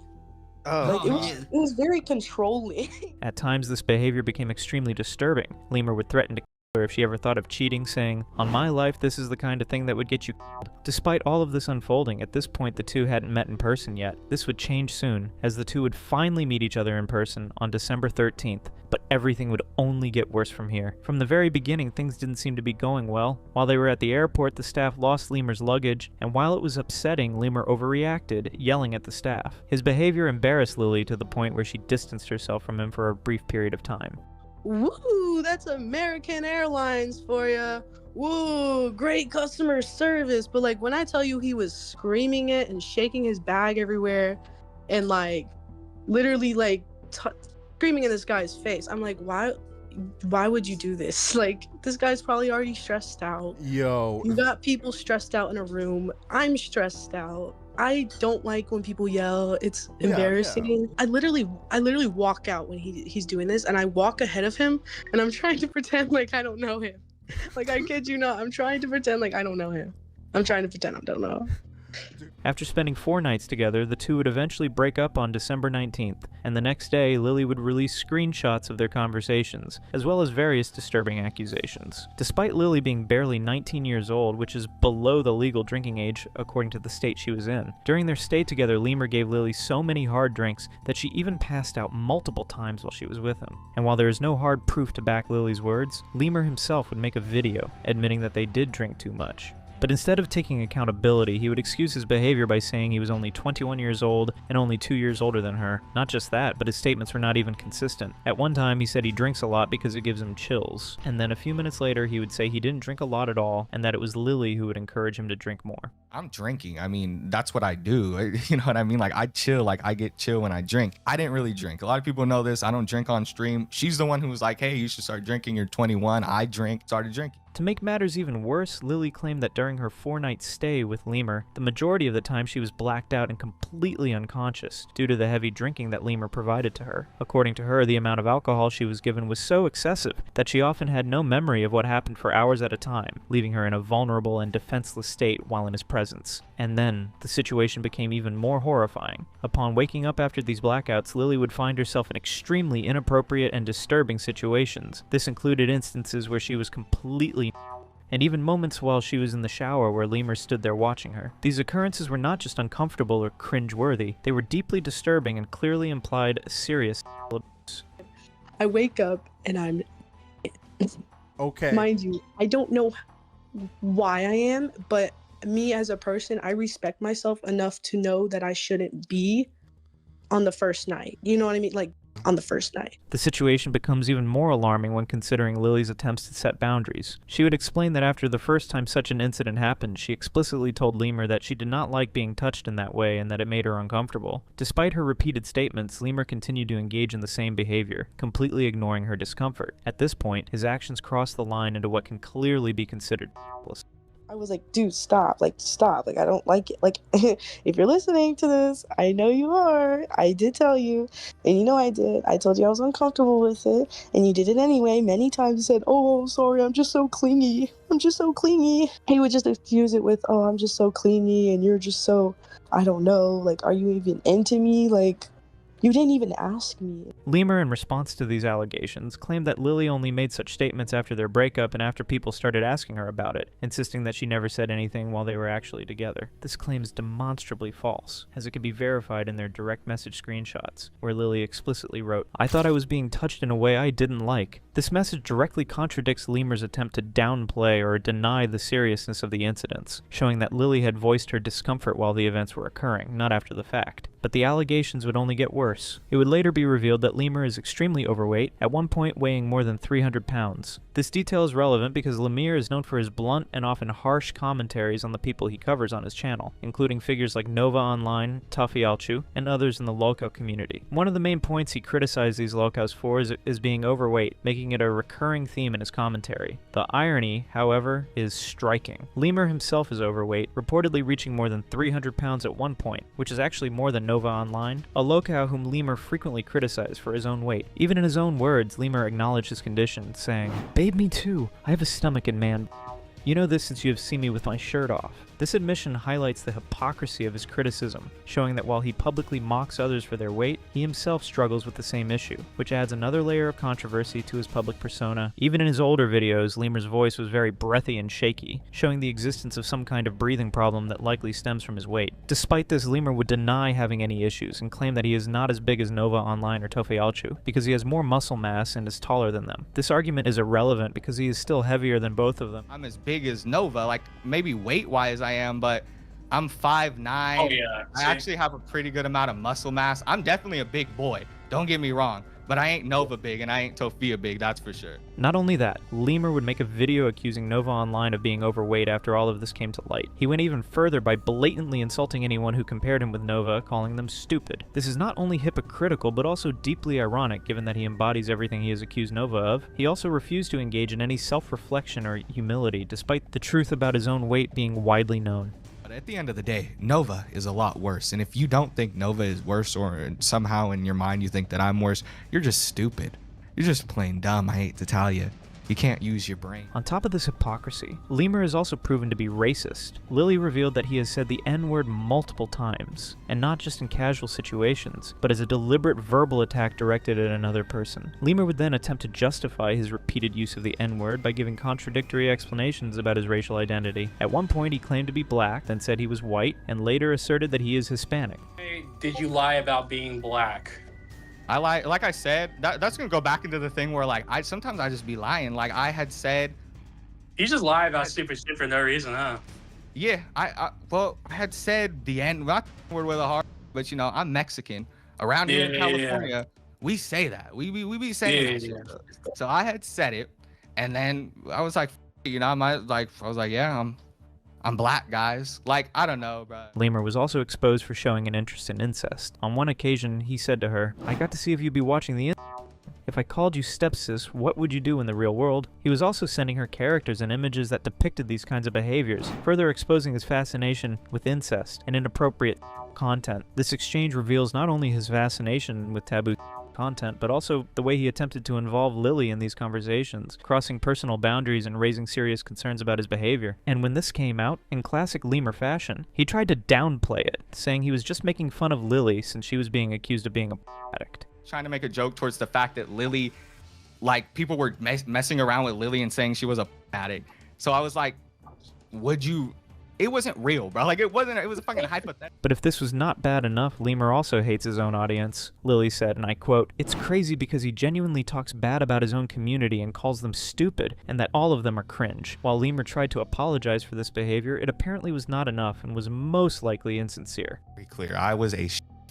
Oh, like, it was very controlling. At times, this behavior became extremely disturbing. Lemur would threaten to kill her if she ever thought of cheating, saying, "On my life, this is the kind of thing that would get you killed." Despite all of this unfolding, at this point the two hadn't met in person yet. This would change soon, as the two would finally meet each other in person on December 13th, but everything would only get worse from here. From the very beginning, things didn't seem to be going well. While they were at the airport, the staff lost Lemur's luggage, and while it was upsetting, Lemur overreacted, yelling at the staff. His behavior embarrassed Lily to the point where she distanced herself from him for a brief period of time. Woo, that's American Airlines for ya. Woo, great customer service. But like, when I tell you he was screaming it and shaking his bag everywhere and like literally like screaming in this guy's face, I'm like, why would you do this? Like, this guy's probably already stressed out. Yo, you got people stressed out in a room. I'm stressed out. I don't like when people yell. It's embarrassing. Yeah. I literally walk out when he's doing this, and I walk ahead of him, and I'm trying to pretend like I don't know him. Like, I kid you not, I'm trying to pretend like I don't know him. I'm trying to pretend I don't know. After spending 4 nights together, the two would eventually break up on December 19th, and the next day, Lily would release screenshots of their conversations, as well as various disturbing accusations. Despite Lily being barely 19 years old, which is below the legal drinking age according to the state she was in, during their stay together, Lemur gave Lily so many hard drinks that she even passed out multiple times while she was with him. And while there is no hard proof to back Lily's words, Lemur himself would make a video admitting that they did drink too much. But instead of taking accountability, he would excuse his behavior by saying he was only 21 years old and only 2 years older than her. Not just that, but his statements were not even consistent. At one time, he said he drinks a lot because it gives him chills. And then a few minutes later, he would say he didn't drink a lot at all, and that it was Lily who would encourage him to drink more. I'm drinking. I mean, that's what I do. You know what I mean? Like, I chill. Like, I get chill when I drink. I didn't really drink. A lot of people know this. I don't drink on stream. She's the one who was like, hey, you should start drinking. You're 21. I started drinking. To make matters even worse, Lily claimed that during her 4-night stay with Lemur, the majority of the time she was blacked out and completely unconscious due to the heavy drinking that Lemur provided to her. According to her, the amount of alcohol she was given was so excessive that she often had no memory of what happened for hours at a time, leaving her in a vulnerable and defenseless state while in his presence. And then, the situation became even more horrifying. Upon waking up after these blackouts, Lily would find herself in extremely inappropriate and disturbing situations. This included instances where she was completely and even moments while she was in the shower where Lemur stood there watching her. These occurrences were not just uncomfortable or cringe-worthy, they were deeply disturbing and clearly implied serious abuse. I wake up and I'm okay. Mind you, I don't know why I am, but me as a person, I respect myself enough to know that I shouldn't be on the first night. You know what I mean? Like, on the first night. The situation becomes even more alarming when considering Lily's attempts to set boundaries. She would explain that after the first time such an incident happened, she explicitly told Lemur that she did not like being touched in that way and that it made her uncomfortable. Despite her repeated statements, Lemur continued to engage in the same behavior, completely ignoring her discomfort. At this point, his actions crossed the line into what can clearly be considered reckless. I was like, dude, stop. Like, stop. Like, I don't like it. Like, if you're listening to this, I know you are. I did tell you. And you know I did. I told you I was uncomfortable with it. And you did it anyway. Many times you said, oh, sorry, I'm just so clingy. I'm just so clingy. He would just excuse it with, oh, I'm just so clingy. And you're just so, I don't know. Like, are you even into me? Like, You didn't even ask me. Lemur, in response to these allegations, claimed that Lily only made such statements after their breakup and after people started asking her about it, insisting that she never said anything while they were actually together. This claim is demonstrably false, as it can be verified in their direct message screenshots, where Lily explicitly wrote, "I thought I was being touched in a way I didn't like." This message directly contradicts Lemur's attempt to downplay or deny the seriousness of the incidents, showing that Lily had voiced her discomfort while the events were occurring, not after the fact. But the allegations would only get worse. It would later be revealed that Lemur is extremely overweight, at one point weighing more than 300 pounds. This detail is relevant because Lemur is known for his blunt and often harsh commentaries on the people he covers on his channel, including figures like Nova Online, Tuffy Alchu, and others in the lolcow community. One of the main points he criticized these lolcows for is being overweight, making it a recurring theme in his commentary. The irony, however, is striking. Lemur himself is overweight, reportedly reaching more than 300 pounds at one point, which is actually more than Nova Online, a lolcow whom Lemur frequently criticized for his own weight. Even in his own words, Lemur acknowledged his condition, saying, "Babe, me too. I have a stomach and man. You know this since you have seen me with my shirt off." This admission highlights the hypocrisy of his criticism, showing that while he publicly mocks others for their weight, he himself struggles with the same issue, which adds another layer of controversy to his public persona. Even in his older videos, Lemur's voice was very breathy and shaky, showing the existence of some kind of breathing problem that likely stems from his weight. Despite this, Lemur would deny having any issues and claim that he is not as big as Nova Online or Tuffy Alchu, because he has more muscle mass and is taller than them. This argument is irrelevant because he is still heavier than both of them. I'm as big as Nova, like maybe weight-wise I am, but I'm 5'9". Oh yeah. I actually have a pretty good amount of muscle mass. I'm definitely a big boy, don't get me wrong, but I ain't Nova big and I ain't Tofia big, that's for sure. Not only that, Lemur would make a video accusing Nova Online of being overweight after all of this came to light. He went even further by blatantly insulting anyone who compared him with Nova, calling them stupid. This is not only hypocritical, but also deeply ironic given that he embodies everything he has accused Nova of. He also refused to engage in any self-reflection or humility, despite the truth about his own weight being widely known. But at the end of the day, Nova is a lot worse. And if you don't think Nova is worse, or somehow in your mind you think that I'm worse, you're just stupid. You're just plain dumb, I hate to tell you. You can't use your brain. On top of this hypocrisy, Lemur is also proven to be racist. Lily revealed that he has said the N-word multiple times, and not just in casual situations, but as a deliberate verbal attack directed at another person. Lemur would then attempt to justify his repeated use of the N-word by giving contradictory explanations about his racial identity. At one point he claimed to be black, then said he was white, and later asserted that he is Hispanic. Hey, did you lie about being black? I like I said, that's gonna go back into the thing where like sometimes I just be lying. Like I had said, You just lie about stupid shit for no reason, huh? yeah, I had said the N, not the word with a heart, but you know I'm Mexican. Around here in California, we say that we be saying that shit. So I had said it, and then I was like, you know, I was like, yeah, I'm black, guys. Like, I don't know, bro. Lemur was also exposed for showing an interest in incest. On one occasion, he said to her, "I got to see if you'd be watching the If I called you stepsis, what would you do in the real world?" He was also sending her characters and images that depicted these kinds of behaviors, further exposing his fascination with incest and inappropriate content. This exchange reveals not only his fascination with taboo content, but also the way he attempted to involve Lily in these conversations, crossing personal boundaries and raising serious concerns about his behavior. And when this came out, in classic Lemur fashion, he tried to downplay it, saying he was just making fun of Lily since she was being accused of being a addict. Trying to make a joke towards the fact that Lily, like people were messing around with Lily and saying she was a addict. So I was like, would you? It wasn't real, bro. Like it was a fucking hypothetical. But if this was not bad enough, Lemur also hates his own audience. Lily said, and I quote, "It's crazy because he genuinely talks bad about his own community and calls them stupid, and that all of them are cringe." While Lemur tried to apologize for this behavior, it apparently was not enough and was most likely insincere. Be clear, I was a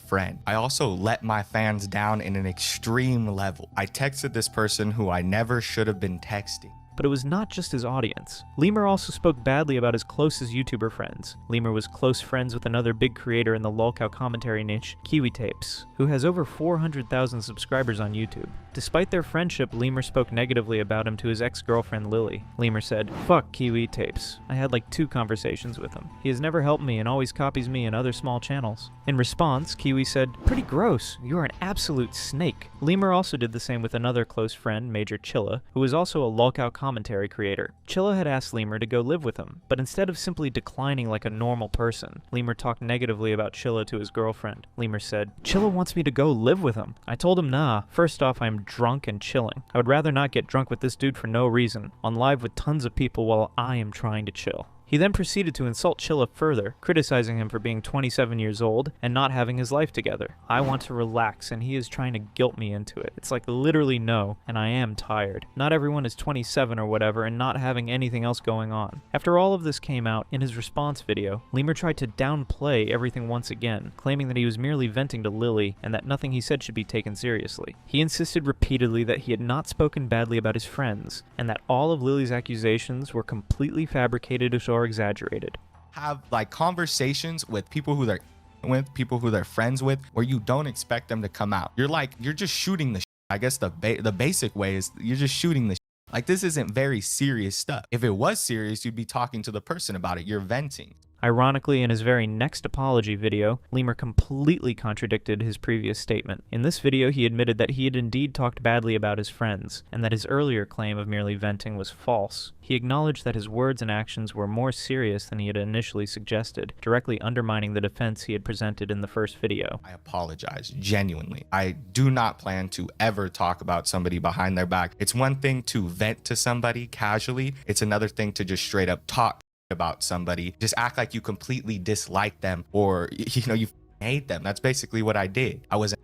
friend. I also let my fans down in an extreme level. I texted this person who I never should have been texting. But it was not just his audience. Lemur also spoke badly about his closest YouTuber friends. Lemur was close friends with another big creator in the lolcow commentary niche, Kiwi Tapes, who has over 400,000 subscribers on YouTube. Despite their friendship, Lemur spoke negatively about him to his ex-girlfriend Lily. Lemur said, "Fuck Kiwi Tapes. I had like 2 conversations with him. He has never helped me and always copies me and other small channels." In response, Kiwi said, "Pretty gross. You are an absolute snake." Lemur also did the same with another close friend, Major Chilla, who was also a lolcow commentary creator. Chilla had asked Lemur to go live with him, but instead of simply declining like a normal person, Lemur talked negatively about Chilla to his girlfriend. Lemur said, "Chilla wants me to go live with him. I told him nah. First off, I'm drunk and chilling. I would rather not get drunk with this dude for no reason, on live with tons of people while I am trying to chill." He then proceeded to insult Chilla further, criticizing him for being 27 years old and not having his life together. I want to relax, and he is trying to guilt me into it. It's like literally no, and I am tired. Not everyone is 27 or whatever and not having anything else going on. After all of this came out, in his response video, Lemur tried to downplay everything once again, claiming that he was merely venting to Lily and that nothing he said should be taken seriously. He insisted repeatedly that he had not spoken badly about his friends, and that all of Lily's accusations were completely fabricated or exaggerated. Have like conversations with people who they're with, people who they're friends with, where you don't expect them to come out. You're just shooting the I guess the basic way is you're just shooting the like, this isn't very serious stuff. If it was serious, you'd be talking to the person about it. You're venting. Ironically, in his very next apology video, Lemur completely contradicted his previous statement. In this video, he admitted that he had indeed talked badly about his friends, and that his earlier claim of merely venting was false. He acknowledged that his words and actions were more serious than he had initially suggested, directly undermining the defense he had presented in the first video. I apologize, genuinely. I do not plan to ever talk about somebody behind their back. It's one thing to vent to somebody casually. It's another thing to just straight up talk about somebody, just act like you completely dislike them or you hate them. That's basically what I did. I was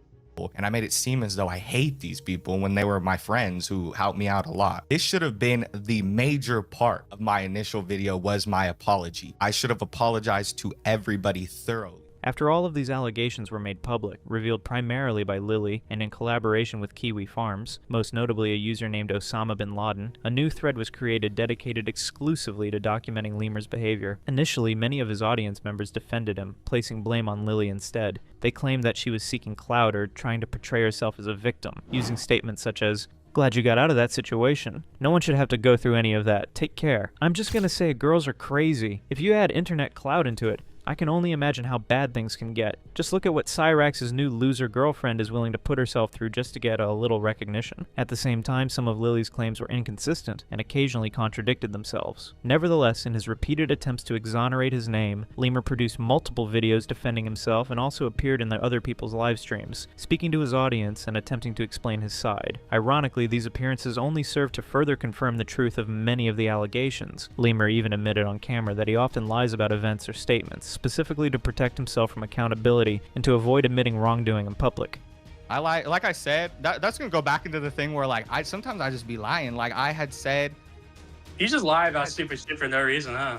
and I made it seem as though I hate these people when they were my friends who helped me out a lot. This should have been the major part of my initial video, was my apology. I should have apologized to everybody thoroughly. After all of these allegations were made public, revealed primarily by Lily and in collaboration with Kiwi Farms, most notably a user named Osama bin Laden, a new thread was created dedicated exclusively to documenting Lemur's behavior. Initially, many of his audience members defended him, placing blame on Lily instead. They claimed that she was seeking clout or trying to portray herself as a victim, using statements such as, "Glad you got out of that situation. No one should have to go through any of that. Take care. I'm just gonna say girls are crazy. If you add internet clout into it, I can only imagine how bad things can get. Just look at what Cyrax's new loser girlfriend is willing to put herself through just to get a little recognition." At the same time, some of Lily's claims were inconsistent and occasionally contradicted themselves. Nevertheless, in his repeated attempts to exonerate his name, Lemur produced multiple videos defending himself and also appeared in the other people's live streams, speaking to his audience and attempting to explain his side. Ironically, these appearances only served to further confirm the truth of many of the allegations. Lemur even admitted on camera that he often lies about events or statements, specifically to protect himself from accountability and to avoid admitting wrongdoing in public. Like I said, that's gonna go back into the thing where like sometimes I just be lying. Like I had said, You just lie about stupid shit for no reason, huh?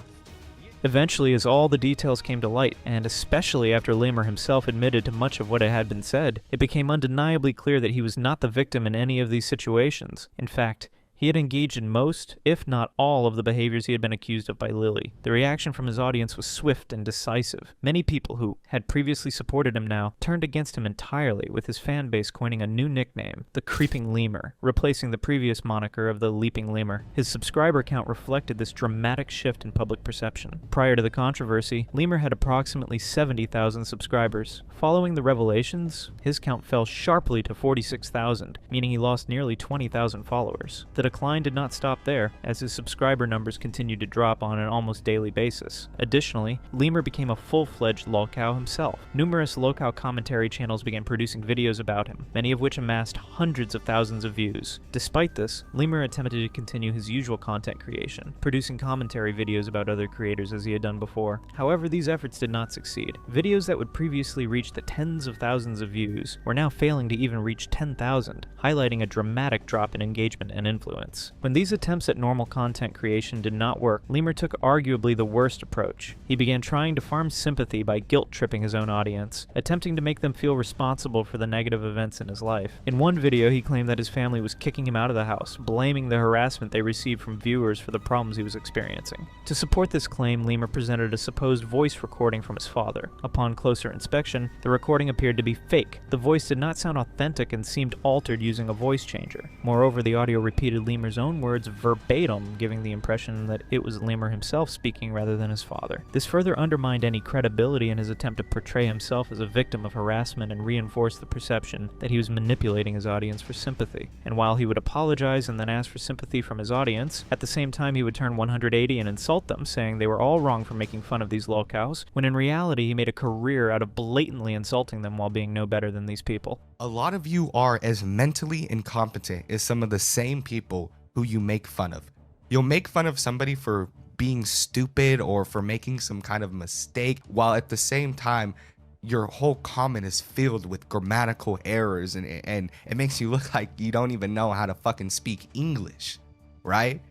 Eventually, as all the details came to light, and especially after Lemur himself admitted to much of what had been said, it became undeniably clear that he was not the victim in any of these situations. In fact, he had engaged in most, if not all, of the behaviors he had been accused of by Lily. The reaction from his audience was swift and decisive. Many people who had previously supported him now turned against him entirely, with his fan base coining a new nickname, the Creeping Lemur, replacing the previous moniker of the Leaping Lemur. His subscriber count reflected this dramatic shift in public perception. Prior to the controversy, Lemur had approximately 70,000 subscribers. Following the revelations, his count fell sharply to 46,000, meaning he lost nearly 20,000 followers. The decline did not stop there, as his subscriber numbers continued to drop on an almost daily basis. Additionally, Lemur became a full-fledged lolcow himself. Numerous lolcow commentary channels began producing videos about him, many of which amassed hundreds of thousands of views. Despite this, Lemur attempted to continue his usual content creation, producing commentary videos about other creators as he had done before. However, these efforts did not succeed. Videos that would previously reach the tens of thousands of views were now failing to even reach 10,000, highlighting a dramatic drop in engagement and influence. When these attempts at normal content creation did not work, Lemur took arguably the worst approach. He began trying to farm sympathy by guilt-tripping his own audience, attempting to make them feel responsible for the negative events in his life. In one video, he claimed that his family was kicking him out of the house, blaming the harassment they received from viewers for the problems he was experiencing. To support this claim, Lemur presented a supposed voice recording from his father. Upon closer inspection, the recording appeared to be fake. The voice did not sound authentic and seemed altered using a voice changer. Moreover, the audio repeatedly repeated Lemur's own words verbatim, giving the impression that it was Lemur himself speaking rather than his father. This further undermined any credibility in his attempt to portray himself as a victim of harassment and reinforced the perception that he was manipulating his audience for sympathy. And while he would apologize and then ask for sympathy from his audience, at the same time he would turn 180 and insult them, saying they were all wrong for making fun of these lolcows, when in reality he made a career out of blatantly insulting them while being no better than these people. A lot of you are as mentally incompetent as some of the same people who you make fun of. You'll make fun of somebody for being stupid or for making some kind of mistake, while at the same time your whole comment is filled with grammatical errors, and it makes you look like you don't even know how to fucking speak English, right?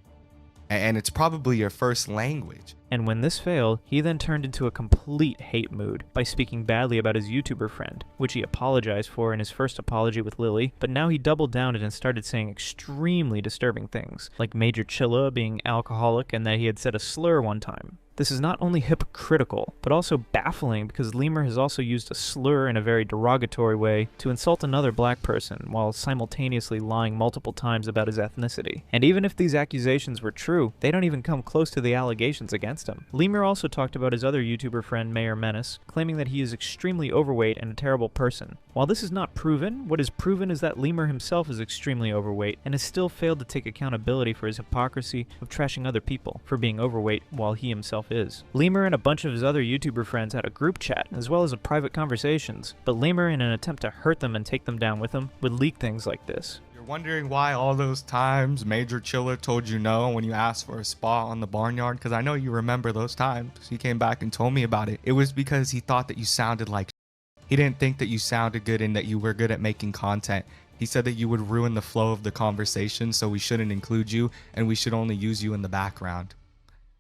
And it's probably your first language. And when this failed, he then turned into a complete hate mood by speaking badly about his YouTuber friend, which he apologized for in his first apology with Lily, but now he doubled down and started saying extremely disturbing things, like Major Chilla being alcoholic and that he had said a slur one time. This is not only hypocritical, but also baffling because Lemur has also used a slur in a very derogatory way to insult another black person while simultaneously lying multiple times about his ethnicity. And even if these accusations were true, they don't even come close to the allegations against him. Lemur also talked about his other YouTuber friend Mayor Menace, claiming that he is extremely overweight and a terrible person. While this is not proven, what is proven is that Lemur himself is extremely overweight and has still failed to take accountability for his hypocrisy of trashing other people for being overweight while he himself is. Lemur and a bunch of his other YouTuber friends had a group chat as well as a private conversations, but Lemur, in an attempt to hurt them and take them down with him, would leak things like this. You're wondering why all those times Major Chilla told you no when you asked for a spot on the barnyard? Because I know you remember those times. He came back and told me about it. It was because he thought that you sounded like he didn't think that you sounded good and that you were good at making content. He said that you would ruin the flow of the conversation, so we shouldn't include you and we should only use you in the background.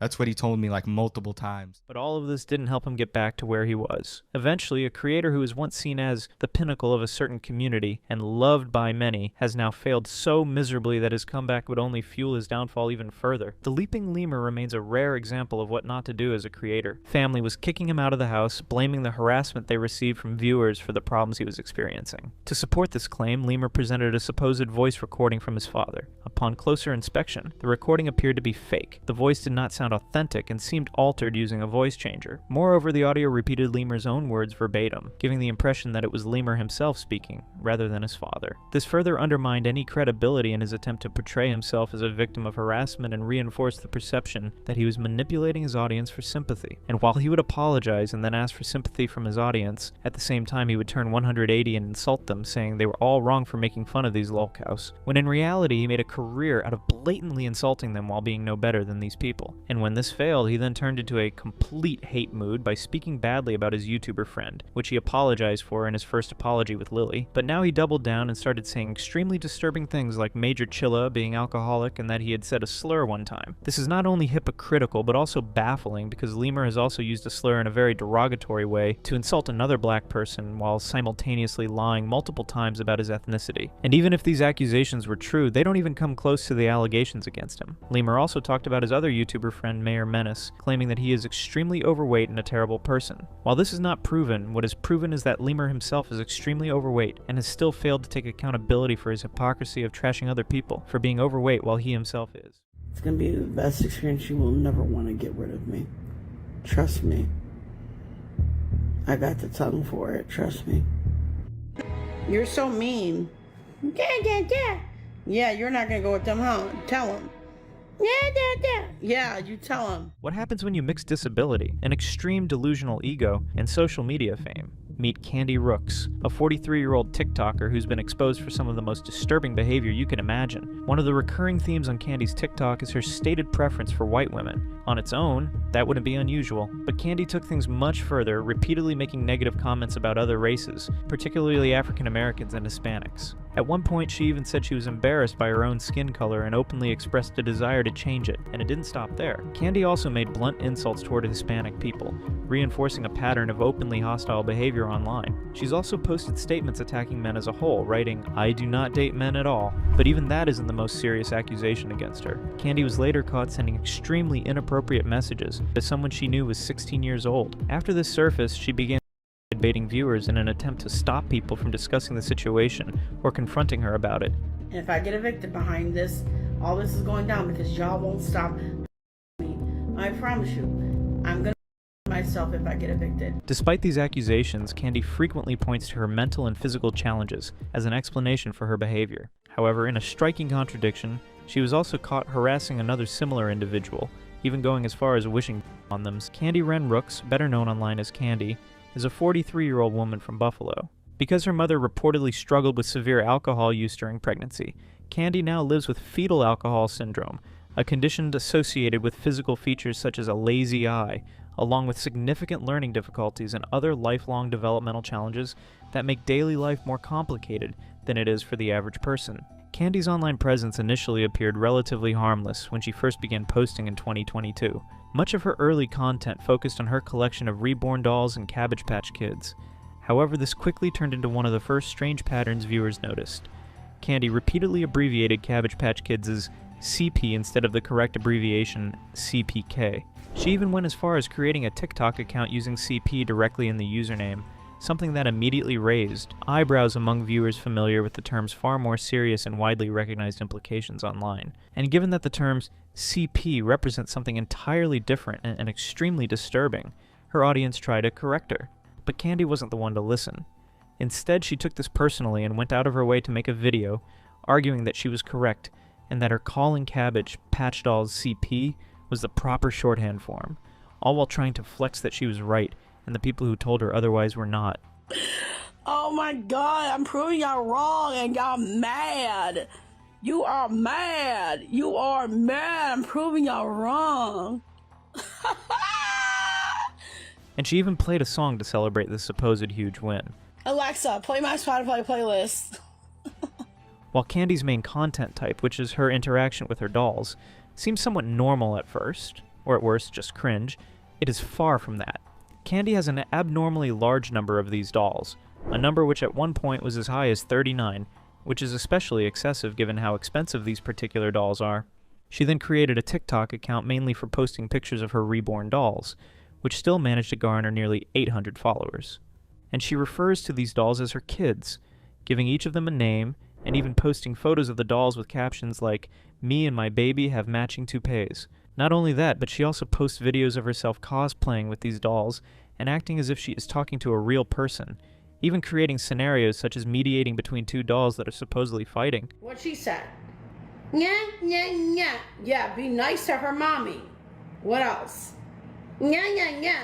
That's what he told me like multiple times. But all of this didn't help him get back to where he was. Eventually, a creator who was once seen as the pinnacle of a certain community and loved by many has now failed so miserably that his comeback would only fuel his downfall even further. The Leaping Lemur remains a rare example of what not to do as a creator. Family was kicking him out of the house, blaming the harassment they received from viewers for the problems he was experiencing. To support this claim, Lemur presented a supposed voice recording from his father. Upon closer inspection, the recording appeared to be fake. The voice did not sound authentic and seemed altered using a voice changer. Moreover, the audio repeated Lemur's own words verbatim, giving the impression that it was Lemur himself speaking, rather than his father. This further undermined any credibility in his attempt to portray himself as a victim of harassment and reinforced the perception that he was manipulating his audience for sympathy. And while he would apologize and then ask for sympathy from his audience, at the same time he would turn 180 and insult them, saying they were all wrong for making fun of these lolcows, when in reality he made a career out of blatantly insulting them while being no better than these people. And when this failed, he then turned into a complete hate mood by speaking badly about his YouTuber friend, which he apologized for in his first apology with Lily, but now he doubled down and started saying extremely disturbing things like Major Chilla being alcoholic and that he had said a slur one time. This is not only hypocritical but also baffling because Lemur has also used a slur in a very derogatory way to insult another black person while simultaneously lying multiple times about his ethnicity. And even if these accusations were true, they don't even come close to the allegations against him. Lemur also talked about his other YouTuber friend Mayor Menace, claiming that he is extremely overweight and a terrible person. While this is not proven, what is proven is that Lemur himself is extremely overweight and has still failed to take accountability for his hypocrisy of trashing other people for being overweight while he himself is. It's gonna be the best experience. You will never want to get rid of me. Trust me. I got the tongue for it, trust me. You're so mean. Yeah, you're not gonna go with them, huh? Tell them. Yeah, you tell him. What happens when you mix disability, an extreme delusional ego, and social media fame? Meet Candy Rooks, a 43-year-old TikToker who's been exposed for some of the most disturbing behavior you can imagine. One of the recurring themes on Candy's TikTok is her stated preference for white women. On its own, that wouldn't be unusual, but Candy took things much further, repeatedly making negative comments about other races, particularly African Americans and Hispanics. At one point, she even said she was embarrassed by her own skin color and openly expressed a desire to change it, and it didn't stop there. Candy also made blunt insults toward Hispanic people, reinforcing a pattern of openly hostile behavior online. She's also posted statements attacking men as a whole, writing, "I do not date men at all," but even that isn't the most serious accusation against her. Candy was later caught sending extremely inappropriate messages to someone she knew was 16 years old. After this surfaced, she began baiting viewers in an attempt to stop people from discussing the situation or confronting her about it. And if I get evicted behind this, All this is going down because y'all won't stop me. I promise you, I'm gonna myself if I get evicted. Despite these accusations, Candy frequently points to her mental and physical challenges as an explanation for her behavior. However, in a striking contradiction, she was also caught harassing another similar individual, even going as far as wishing on them. Candy Wren Rooks, better known online as Candy, is a 43-year-old woman from Buffalo. Because her mother reportedly struggled with severe alcohol use during pregnancy, Candy now lives with fetal alcohol syndrome, a condition associated with physical features such as a lazy eye, along with significant learning difficulties and other lifelong developmental challenges that make daily life more complicated than it is for the average person. Candy's online presence initially appeared relatively harmless when she first began posting in 2022. Much of her early content focused on her collection of reborn dolls and Cabbage Patch Kids. However, this quickly turned into one of the first strange patterns viewers noticed. Candy repeatedly abbreviated Cabbage Patch Kids as CP instead of the correct abbreviation CPK. She even went as far as creating a TikTok account using CP directly in the username, something that immediately raised eyebrows among viewers familiar with the term's far more serious and widely recognized implications online. And given that the terms CP represent something entirely different and extremely disturbing, her audience tried to correct her. But Candy wasn't the one to listen. Instead, she took this personally and went out of her way to make a video arguing that she was correct and that her calling Cabbage Patch Dolls CP was the proper shorthand form, all while trying to flex that she was right and the people who told her otherwise were not. Oh my God, I'm proving y'all wrong and y'all mad. You are mad. You are mad. I'm proving y'all wrong. And she even played a song to celebrate this supposed huge win. Alexa, play my Spotify playlist. While Candy's main content type, which is her interaction with her dolls, seems somewhat normal at first, or at worst just cringe, it is far from that. Candy has an abnormally large number of these dolls, a number which at one point was as high as 39, which is especially excessive given how expensive these particular dolls are. She then created a TikTok account mainly for posting pictures of her reborn dolls, which still managed to garner nearly 800 followers. And she refers to these dolls as her kids, giving each of them a name, and even posting photos of the dolls with captions like, "Me and my baby have matching toupees." Not only that, but she also posts videos of herself cosplaying with these dolls and acting as if she is talking to a real person, even creating scenarios such as mediating between two dolls that are supposedly fighting. What she said? Yeah, yeah, yeah. Yeah, be nice to her mommy. What else? Yeah, yeah, yeah.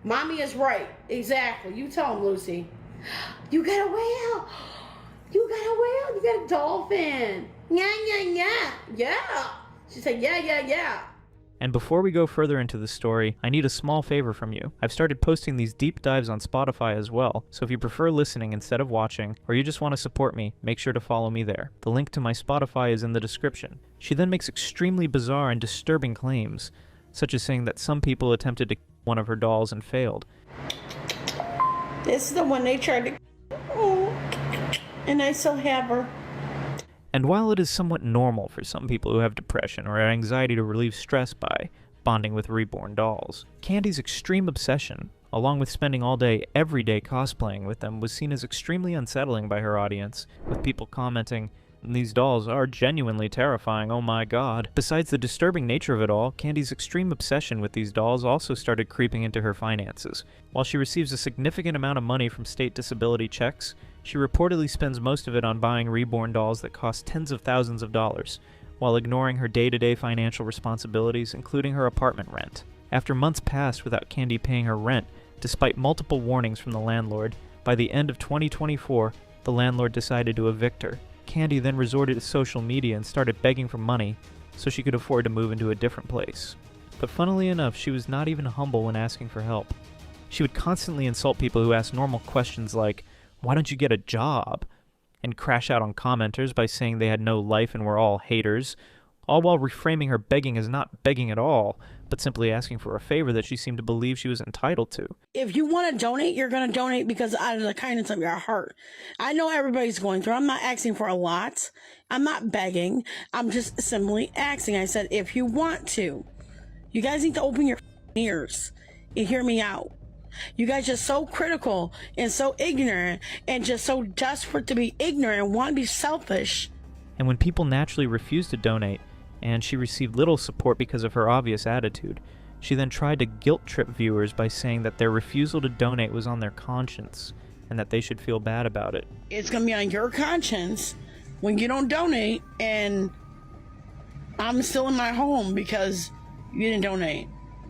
Mommy is right. Exactly. You tell him, Lucy. You got a whale. You got a whale. You got a dolphin. Yeah, yeah, yeah. Yeah. She said, yeah, yeah, yeah. And before we go further into the story, I need a small favor from you. I've started posting these deep dives on Spotify as well, so if you prefer listening instead of watching, or you just want to support me, make sure to follow me there. The link to my Spotify is in the description. She then makes extremely bizarre and disturbing claims, such as saying that some people attempted to kill one of her dolls and failed. This is the one they tried to... Oh, and I still have her. And while it is somewhat normal for some people who have depression or anxiety to relieve stress by bonding with reborn dolls, Candy's extreme obsession, along with spending all day, every day cosplaying with them, was seen as extremely unsettling by her audience, with people commenting, "These dolls are genuinely terrifying, oh my god." Besides the disturbing nature of it all, Candy's extreme obsession with these dolls also started creeping into her finances. While she receives a significant amount of money from state disability checks, she reportedly spends most of it on buying reborn dolls that cost tens of thousands of dollars, while ignoring her day-to-day financial responsibilities, including her apartment rent. After months passed without Candy paying her rent, despite multiple warnings from the landlord, by the end of 2024, the landlord decided to evict her. Candy then resorted to social media and started begging for money so she could afford to move into a different place. But funnily enough, she was not even humble when asking for help. She would constantly insult people who asked normal questions like, "Why don't you get a job?" and crash out on commenters by saying they had no life and were all haters, all while reframing her begging as not begging at all, but simply asking for a favor that she seemed to believe she was entitled to. If you want to donate, you're going to donate because out of the kindness of your heart. I know everybody's going through. I'm not asking for a lot. I'm not begging. I'm just simply asking. I said, if you want to, you guys need to open your ears and hear me out. You guys just so critical and so ignorant and just so desperate to be ignorant and want to be selfish. And when people naturally refused to donate, and she received little support because of her obvious attitude. She then tried to guilt-trip viewers by saying that their refusal to donate was on their conscience, and that they should feel bad about it. It's gonna be on your conscience when you don't donate, and I'm still in my home because you didn't donate.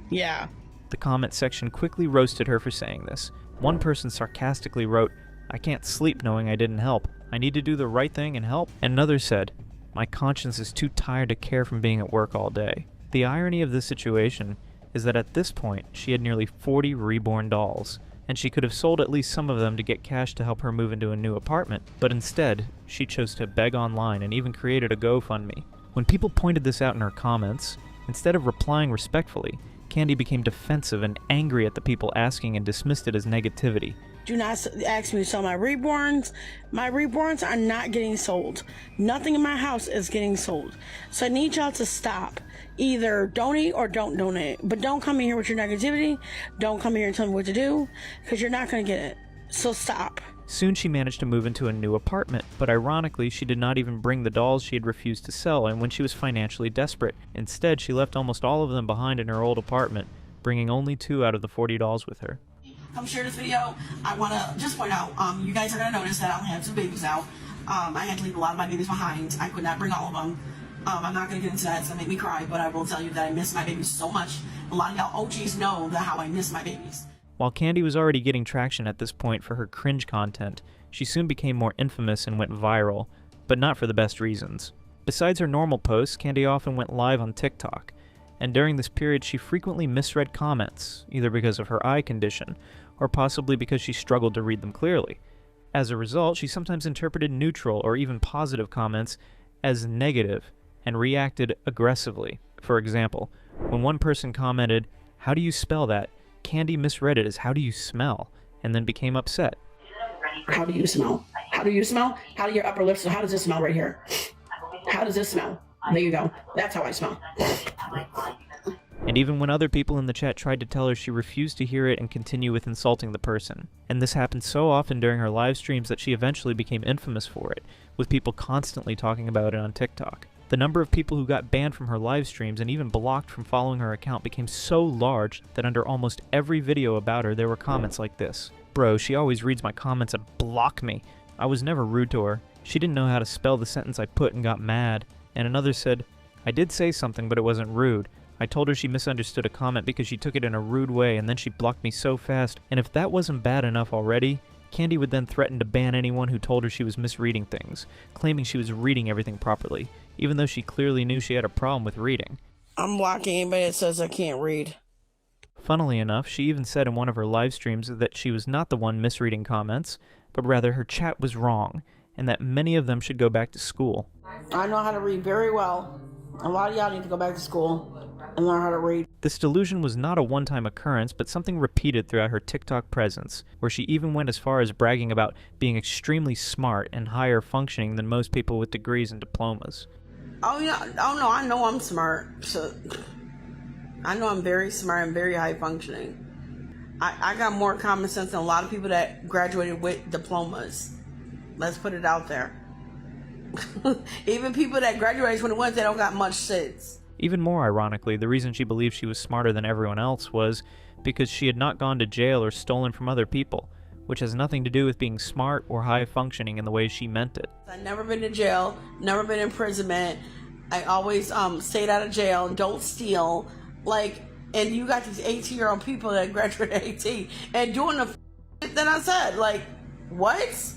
Yeah. The comment section quickly roasted her for saying this. One person sarcastically wrote, "I can't sleep knowing I didn't help. I need to do the right thing and help." And another said, "My conscience is too tired to care from being at work all day." The irony of this situation is that at this point, she had nearly 40 reborn dolls, and she could have sold at least some of them to get cash to help her move into a new apartment, but instead, she chose to beg online and even created a GoFundMe. When people pointed this out in her comments, instead of replying respectfully, Candy became defensive and angry at the people asking and dismissed it as negativity. Do not ask me to sell my reborns. My reborns are not getting sold. Nothing in my house is getting sold. So I need y'all to stop. Either donate or don't donate. But don't come in here with your negativity. Don't come here and tell me what to do, because you're not going to get it. So stop. Soon she managed to move into a new apartment, but ironically she did not even bring the dolls she had refused to sell and when she was financially desperate. Instead, she left almost all of them behind in her old apartment, bringing only 2 out of the 40 dolls with her. Come share this video. I want to just point out, you guys are going to notice that I only have 2 babies now. I had to leave a lot of my babies behind. I could not bring all of them. I'm not going to get into that. It's going to make me cry, but I will tell you that I miss my babies so much. A lot of y'all OGs know how I miss my babies. While Candy was already getting traction at this point for her cringe content, she soon became more infamous and went viral, but not for the best reasons. Besides her normal posts, Candy often went live on TikTok, and during this period she frequently misread comments, either because of her eye condition, or possibly because she struggled to read them clearly. As a result, she sometimes interpreted neutral or even positive comments as negative and reacted aggressively. For example, when one person commented, "How do you spell that?" Candy misread it as "How do you smell?" and then became upset. How do you smell? How do you smell? How do your upper lips, so how does this smell right here? How does this smell? There you go. That's how I smell. And even when other people in the chat tried to tell her, she refused to hear it and continue with insulting the person. And this happened so often during her live streams that she eventually became infamous for it, with people constantly talking about it on TikTok. The number of people who got banned from her live streams and even blocked from following her account became so large that under almost every video about her there were comments like this. "Bro, she always reads my comments and block me. I was never rude to her. She didn't know how to spell the sentence I put and got mad." And another said, "I did say something, but it wasn't rude. I told her she misunderstood a comment because she took it in a rude way and then she blocked me so fast, and if that wasn't bad enough already, Candy would then threaten to ban anyone who told her she was misreading things, claiming she was reading everything properly, even though she clearly knew she had a problem with reading." I'm blocking anybody that says I can't read. Funnily enough, she even said in one of her live streams that she was not the one misreading comments, but rather her chat was wrong, and that many of them should go back to school. I know how to read very well. A lot of y'all need to go back to school and learn how to read. This delusion was not a one-time occurrence, but something repeated throughout her TikTok presence, where she even went as far as bragging about being extremely smart and higher functioning than most people with degrees and diplomas. Oh yeah, oh no, I know I'm smart. So I know I'm very smart and very high functioning. I got more common sense than a lot of people that graduated with diplomas. Let's put it out there. Even people that graduated 21, they don't got much sense. Even more ironically, the reason she believed she was smarter than everyone else was because she had not gone to jail or stolen from other people, which has nothing to do with being smart or high functioning in the way she meant it. I've never been to jail, never been in imprisonment. I always stayed out of jail, don't steal. Like, and you got these 18-year-old people that graduated at 18 and doing the shit that I said. Like, what?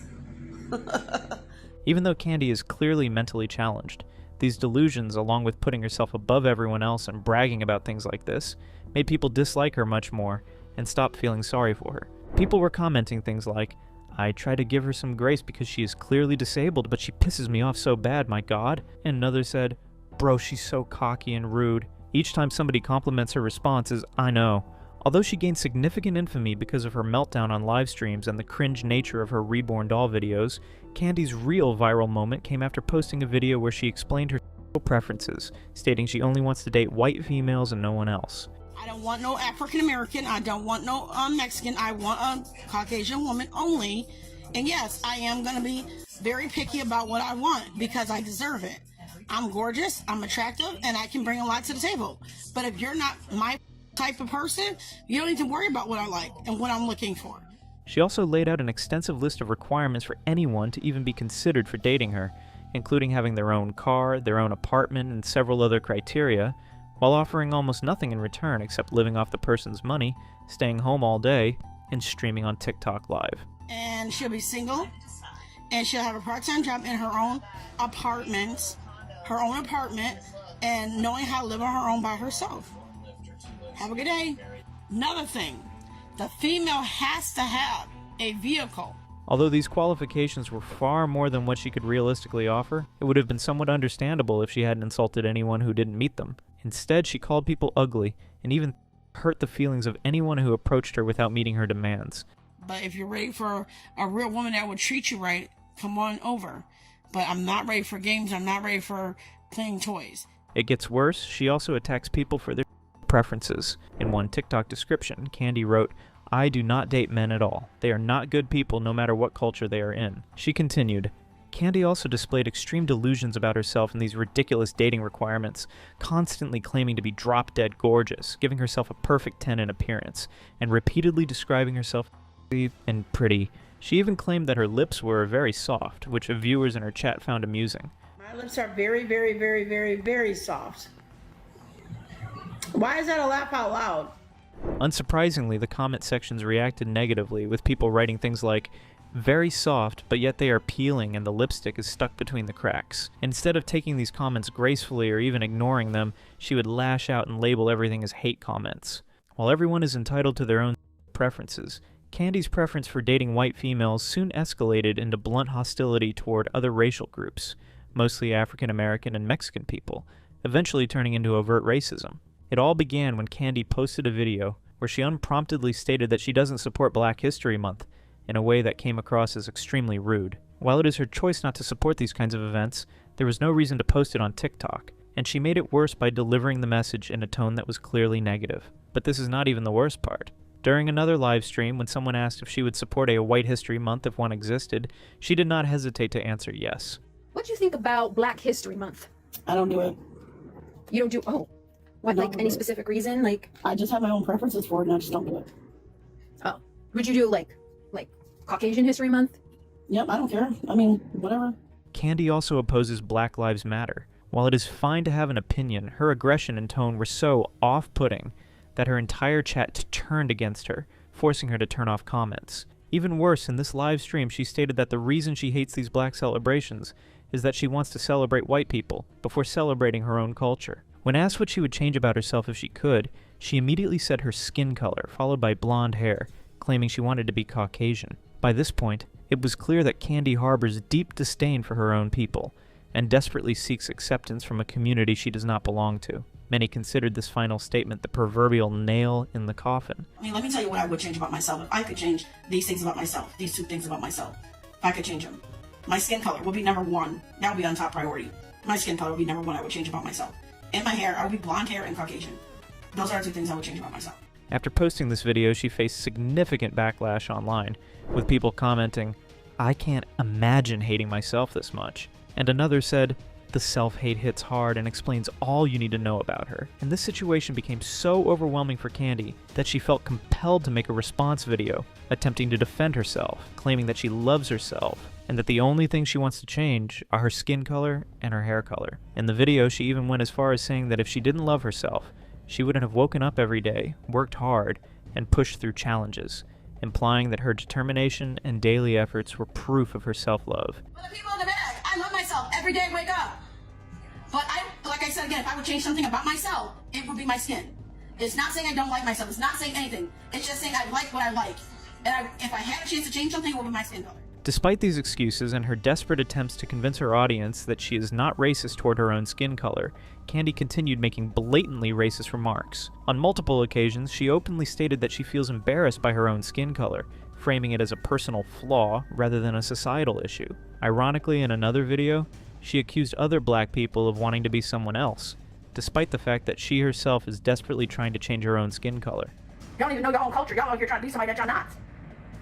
Even though Candy is clearly mentally challenged, these delusions, along with putting herself above everyone else and bragging about things like this, made people dislike her much more and stop feeling sorry for her. People were commenting things like, "I try to give her some grace because she is clearly disabled, but she pisses me off so bad, my god." And another said, "Bro, she's so cocky and rude." Each time somebody compliments her response is, "I know." Although she gained significant infamy because of her meltdown on live streams and the cringe nature of her reborn doll videos, Candy's real viral moment came after posting a video where she explained her preferences, stating she only wants to date white females and no one else. I don't want no African American. I don't want no Mexican. I want a Caucasian woman only. And yes, I am going to be very picky about what I want because I deserve it. I'm gorgeous, I'm attractive, and I can bring a lot to the table. But if you're not my type of person, you don't need to worry about what I like and what I'm looking for. She also laid out an extensive list of requirements for anyone to even be considered for dating her, including having their own car, their own apartment, and several other criteria, while offering almost nothing in return except living off the person's money, staying home all day, and streaming on TikTok Live. And she'll be single, and she'll have a part-time job in her own apartment, and knowing how to live on her own by herself. Have a good day. Another thing, the female has to have a vehicle. Although these qualifications were far more than what she could realistically offer, it would have been somewhat understandable if she hadn't insulted anyone who didn't meet them. Instead, she called people ugly, and even hurt the feelings of anyone who approached her without meeting her demands. But if you're ready for a real woman that would treat you right, come on over. But I'm not ready for games, I'm not ready for playing toys. It gets worse, she also attacks people for their preferences. In one TikTok description, Candy wrote, "I do not date men at all. They are not good people no matter what culture they are in." She continued, Candy also displayed extreme delusions about herself in these ridiculous dating requirements, constantly claiming to be drop-dead gorgeous, giving herself a perfect 10 in appearance, and repeatedly describing herself and pretty. She even claimed that her lips were very soft, which viewers in her chat found amusing. My lips are very, very, very, very, very soft. Why is that a laugh out loud? Unsurprisingly, the comment sections reacted negatively, with people writing things like, "Very soft, but yet they are peeling and the lipstick is stuck between the cracks." Instead of taking these comments gracefully or even ignoring them, she would lash out and label everything as hate comments. While everyone is entitled to their own preferences, Candy's preference for dating white females soon escalated into blunt hostility toward other racial groups, mostly African American and Mexican people, eventually turning into overt racism. It all began when Candy posted a video where she unpromptedly stated that she doesn't support Black History Month in a way that came across as extremely rude. While it is her choice not to support these kinds of events, there was no reason to post it on TikTok, and she made it worse by delivering the message in a tone that was clearly negative. But this is not even the worst part. During another live stream, when someone asked if she would support a White History Month if one existed, she did not hesitate to answer yes. What do you think about Black History Month? I don't do it. You don't do, oh. What, like any specific reason? Like, I just have my own preferences for it and I just don't do it. Oh. Would you do like Caucasian History Month? Yep, I don't care. I mean, whatever. Candy also opposes Black Lives Matter. While it is fine to have an opinion, her aggression and tone were so off-putting that her entire chat turned against her, forcing her to turn off comments. Even worse, in this live stream, she stated that the reason she hates these black celebrations is that she wants to celebrate white people before celebrating her own culture. When asked what she would change about herself if she could, she immediately said her skin color, followed by blonde hair, claiming she wanted to be Caucasian. By this point, it was clear that Candy harbors deep disdain for her own people, and desperately seeks acceptance from a community she does not belong to. Many considered this final statement the proverbial nail in the coffin. I mean, let me tell you what I would change about myself. If I could change these things about myself, these two things about myself, if I could change them. My skin color would be number one. That would be on top priority. My skin color would be number one I would change about myself. And my hair, I would be blonde hair and Caucasian. Those are two things I would change about myself. After posting this video, she faced significant backlash online, with people commenting, "I can't imagine hating myself this much." And another said, "The self-hate hits hard and explains all you need to know about her." And this situation became so overwhelming for Candy that she felt compelled to make a response video, attempting to defend herself, claiming that she loves herself, and that the only thing she wants to change are her skin color and her hair color. In the video, she even went as far as saying that if she didn't love herself, she wouldn't have woken up every day, worked hard, and pushed through challenges, implying that her determination and daily efforts were proof of her self-love. For the people in the back, I love myself every day I wake up. But like I said again, if I would change something about myself, it would be my skin. It's not saying I don't like myself. It's not saying anything. It's just saying I like what I like. And if I had a chance to change something, it would be my skin color. Despite these excuses and her desperate attempts to convince her audience that she is not racist toward her own skin color, Candy continued making blatantly racist remarks. On multiple occasions, she openly stated that she feels embarrassed by her own skin color, framing it as a personal flaw rather than a societal issue. Ironically, in another video, she accused other black people of wanting to be someone else, despite the fact that she herself is desperately trying to change her own skin color. You don't even know your own culture. Y'all out here trying to be somebody that y'all not.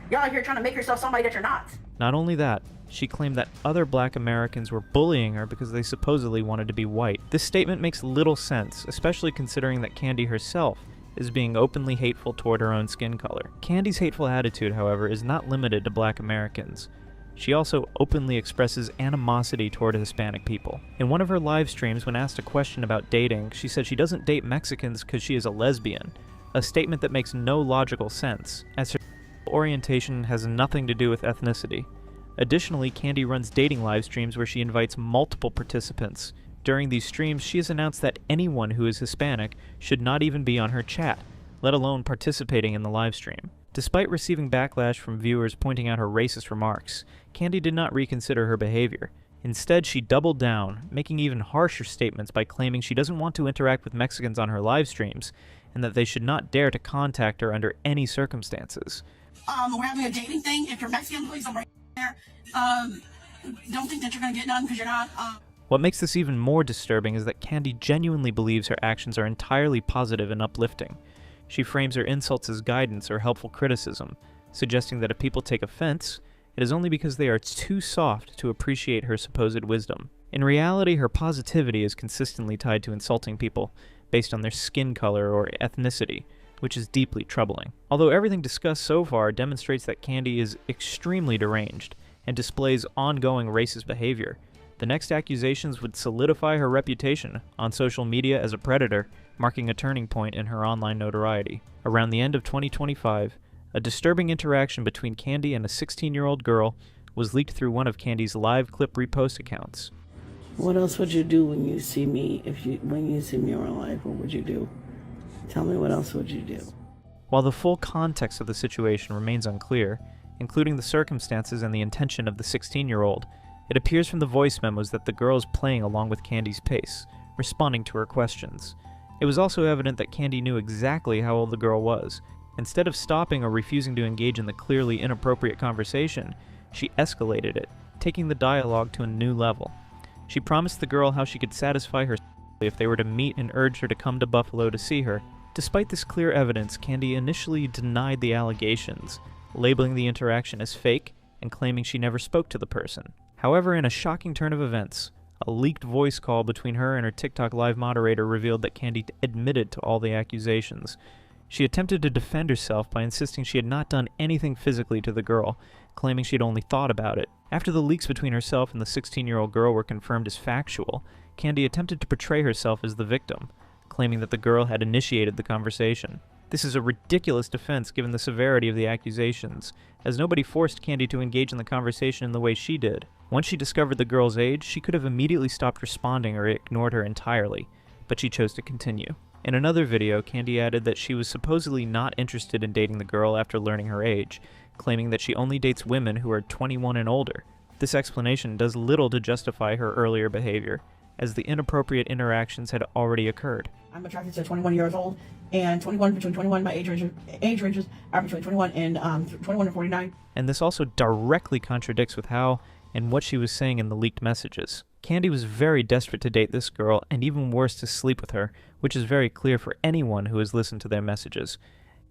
You're out here trying to make yourself somebody that you're not. Not only that, she claimed that other black Americans were bullying her because they supposedly wanted to be white. This statement makes little sense, especially considering that Kandi herself is being openly hateful toward her own skin color. Kandi's hateful attitude, however, is not limited to black Americans. She also openly expresses animosity toward Hispanic people. In one of her live streams, when asked a question about dating, she said she doesn't date Mexicans because she is a lesbian, a statement that makes no logical sense, as her orientation has nothing to do with ethnicity. Additionally, Kandi runs dating live streams where she invites multiple participants. During these streams, she has announced that anyone who is Hispanic should not even be on her chat, let alone participating in the live stream. Despite receiving backlash from viewers pointing out her racist remarks, Kandi did not reconsider her behavior. Instead, she doubled down, making even harsher statements by claiming she doesn't want to interact with Mexicans on her live streams, and that they should not dare to contact her under any circumstances. We're having a dating thing. If you're Mexican, please don't bring there. Don't think that you're gonna get none because you're not. What makes this even more disturbing is that Kandi genuinely believes her actions are entirely positive and uplifting. She frames her insults as guidance or helpful criticism, suggesting that if people take offense, it is only because they are too soft to appreciate her supposed wisdom. In reality, her positivity is consistently tied to insulting people based on their skin color or ethnicity, which is deeply troubling. Although everything discussed so far demonstrates that Kandi is extremely deranged and displays ongoing racist behavior, the next accusations would solidify her reputation on social media as a predator, marking a turning point in her online notoriety. Around the end of 2025, a disturbing interaction between Kandi and a 16-year-old girl was leaked through one of Kandi's live clip repost accounts. What else would you do when you see me? When you see me in real life, what would you do? Tell me, what else would you do? While the full context of the situation remains unclear, including the circumstances and the intention of the 16-year-old, it appears from the voice memos that the girl is playing along with Kandi's pace, responding to her questions. It was also evident that Kandi knew exactly how old the girl was. Instead of stopping or refusing to engage in the clearly inappropriate conversation, she escalated it, taking the dialogue to a new level. She promised the girl how she could satisfy her if they were to meet and urged her to come to Buffalo to see her. Despite this clear evidence, Kandi initially denied the allegations, labeling the interaction as fake and claiming she never spoke to the person. However, in a shocking turn of events, a leaked voice call between her and her TikTok live moderator revealed that Kandi admitted to all the accusations. She attempted to defend herself by insisting she had not done anything physically to the girl, claiming she had only thought about it. After the leaks between herself and the 16-year-old girl were confirmed as factual, Kandi attempted to portray herself as the victim, claiming that the girl had initiated the conversation. This is a ridiculous defense given the severity of the accusations, as nobody forced Kandi to engage in the conversation in the way she did. Once she discovered the girl's age, she could have immediately stopped responding or ignored her entirely, but she chose to continue. In another video, Kandi added that she was supposedly not interested in dating the girl after learning her age, claiming that she only dates women who are 21 and older. This explanation does little to justify her earlier behavior, as the inappropriate interactions had already occurred. I'm attracted to 21 years old, and between 21, my age ranges are between 21 and 21 and 49. And this also directly contradicts with how and what she was saying in the leaked messages. Kandi was very desperate to date this girl, and even worse, to sleep with her, which is very clear for anyone who has listened to their messages.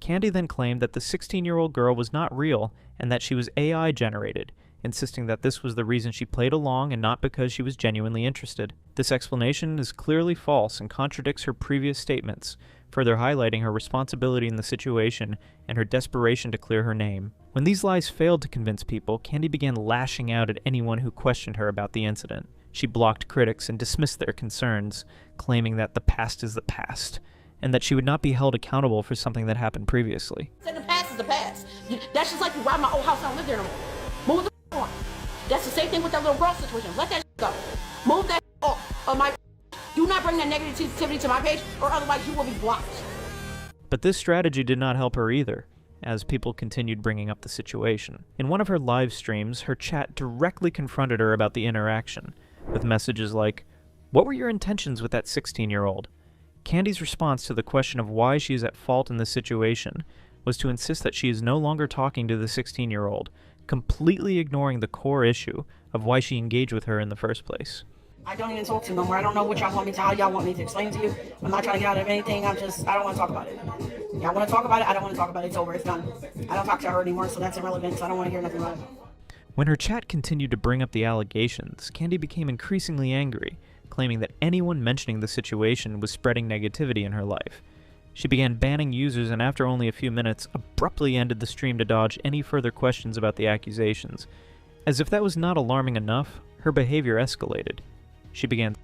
Kandi then claimed that the 16-year-old girl was not real, and that she was AI generated, insisting that this was the reason she played along and not because she was genuinely interested. This explanation is clearly false and contradicts her previous statements, further highlighting her responsibility in the situation and her desperation to clear her name. When these lies failed to convince people, Kandi began lashing out at anyone who questioned her about the incident. She blocked critics and dismissed their concerns, claiming that the past is the past, and that she would not be held accountable for something that happened previously. The past is the past. That's just like you robbed my old house. I don't live there no more. Move the on. That's the same thing with that little girl situation. Let that go. Move that off of my. Do not bring that negativity to my page, or otherwise you will be blocked. But this strategy did not help her either, as people continued bringing up the situation. In one of her live streams, her chat directly confronted her about the interaction, with messages like, "What were your intentions with that 16-year-old?" Kandi's response to the question of why she is at fault in this situation was to insist that she is no longer talking to the 16-year-old, completely ignoring the core issue of why she engaged with her in the first place. I don't even talk to no more. I don't know what y'all want me to, how y'all want me to explain to you. I'm not trying to get out of anything. I don't want to talk about it. Y'all want to talk about it? I don't want to talk about it. It's over. It's done. I don't talk to her anymore, so that's irrelevant. So I don't want to hear nothing about it. When her chat continued to bring up the allegations, Candy became increasingly angry, claiming that anyone mentioning the situation was spreading negativity in her life. She began banning users and after only a few minutes, abruptly ended the stream to dodge any further questions about the accusations. As if that was not alarming enough, her behavior escalated. She began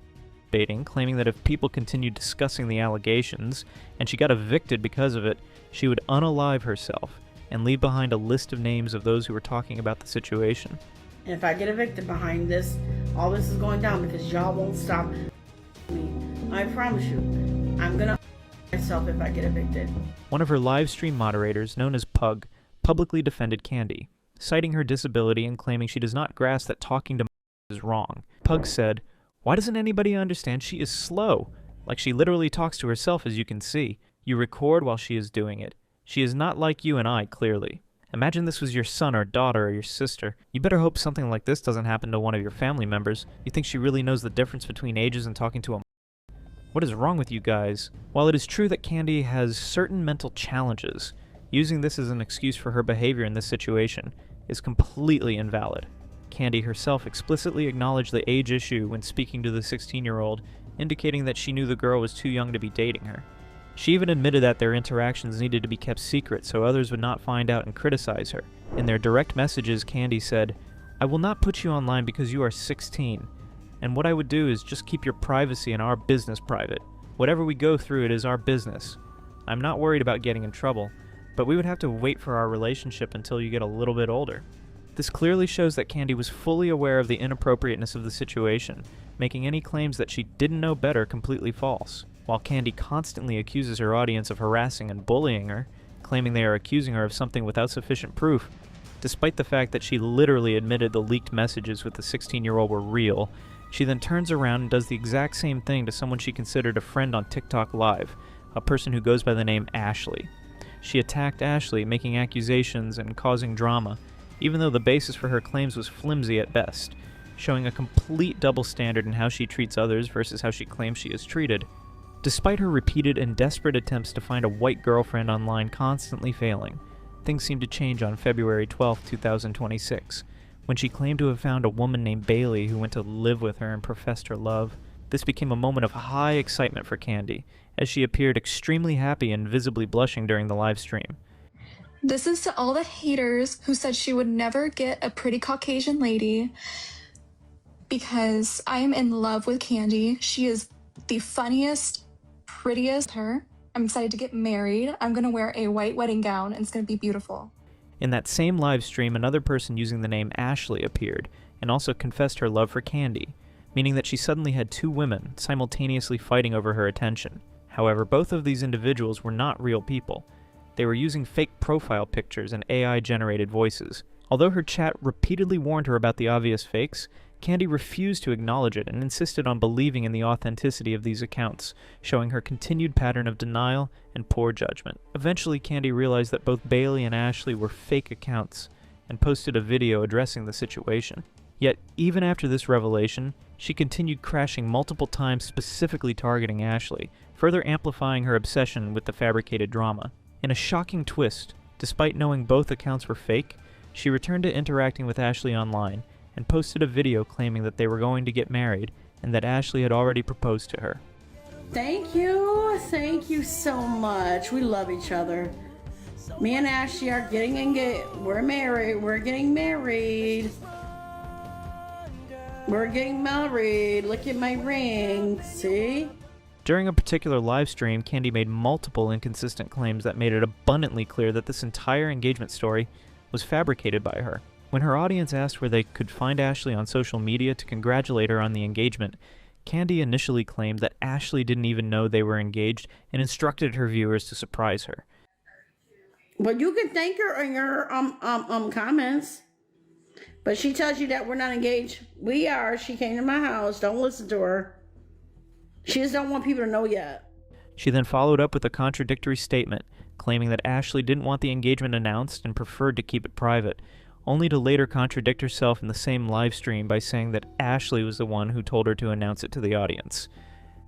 baiting, claiming that if people continued discussing the allegations, and she got evicted because of it, she would unalive herself and leave behind a list of names of those who were talking about the situation. And if I get evicted behind this, all this is going down because y'all won't stop me. I promise you, I'm gonna myself if I get evicted. One of her live stream moderators, known as Pug, publicly defended Candy, citing her disability and claiming she does not grasp that talking to is wrong. Pug said, "Why doesn't anybody understand she is slow? Like she literally talks to herself, as you can see. You record while she is doing it. She is not like you and I, clearly. Imagine this was your son or daughter or your sister. You better hope something like this doesn't happen to one of your family members. You think she really knows the difference between ages and talking to a What is wrong with you guys?" While it is true that Candy has certain mental challenges, using this as an excuse for her behavior in this situation is completely invalid. Candy herself explicitly acknowledged the age issue when speaking to the 16-year-old, indicating that she knew the girl was too young to be dating her. She even admitted that their interactions needed to be kept secret so others would not find out and criticize her. In their direct messages, Candy said, "I will not put you online because you are 16, and what I would do is just keep your privacy and our business private. Whatever we go through, it is our business. I'm not worried about getting in trouble, but we would have to wait for our relationship until you get a little bit older." This clearly shows that Candy was fully aware of the inappropriateness of the situation, making any claims that she didn't know better completely false. While Candy constantly accuses her audience of harassing and bullying her, claiming they are accusing her of something without sufficient proof, despite the fact that she literally admitted the leaked messages with the 16-year-old were real, she then turns around and does the exact same thing to someone she considered a friend on TikTok Live, a person who goes by the name Ashley. She attacked Ashley, making accusations and causing drama, even though the basis for her claims was flimsy at best, showing a complete double standard in how she treats others versus how she claims she is treated. Despite her repeated and desperate attempts to find a white girlfriend online constantly failing, things seemed to change on February 12, 2026, when she claimed to have found a woman named Bailey who went to live with her and professed her love. This became a moment of high excitement for Candy, as she appeared extremely happy and visibly blushing during the live stream. "This is to all the haters who said she would never get a pretty Caucasian lady, because I am in love with Candy. She is the funniest, prettiest. I'm excited to get married. I'm going to wear a white wedding gown and it's going to be beautiful." In that same live stream, another person using the name Ashley appeared and also confessed her love for Candy, meaning that she suddenly had two women simultaneously fighting over her attention. However, both of these individuals were not real people. They were using fake profile pictures and AI-generated voices. Although her chat repeatedly warned her about the obvious fakes, Candy refused to acknowledge it and insisted on believing in the authenticity of these accounts, showing her continued pattern of denial and poor judgment. Eventually, Candy realized that both Bailey and Ashley were fake accounts and posted a video addressing the situation. Yet, even after this revelation, she continued crashing multiple times, specifically targeting Ashley, further amplifying her obsession with the fabricated drama. In a shocking twist, despite knowing both accounts were fake, she returned to interacting with Ashley online and posted a video claiming that they were going to get married and that Ashley had already proposed to her. Thank you so much. We love each other. Me and Ashley are getting engaged. We're married. We're getting married. Look at my ring. See? During a particular live stream, Candy made multiple inconsistent claims that made it abundantly clear that this entire engagement story was fabricated by her. When her audience asked where they could find Ashley on social media to congratulate her on the engagement, Candy initially claimed that Ashley didn't even know they were engaged and instructed her viewers to surprise her. But you can thank her in your comments. But she tells you that we're not engaged. We are. She came to my house. Don't listen to her. She just don't want people to know yet. She then followed up with a contradictory statement, claiming that Ashley didn't want the engagement announced and preferred to keep it private, only to later contradict herself in the same live stream by saying that Ashley was the one who told her to announce it to the audience.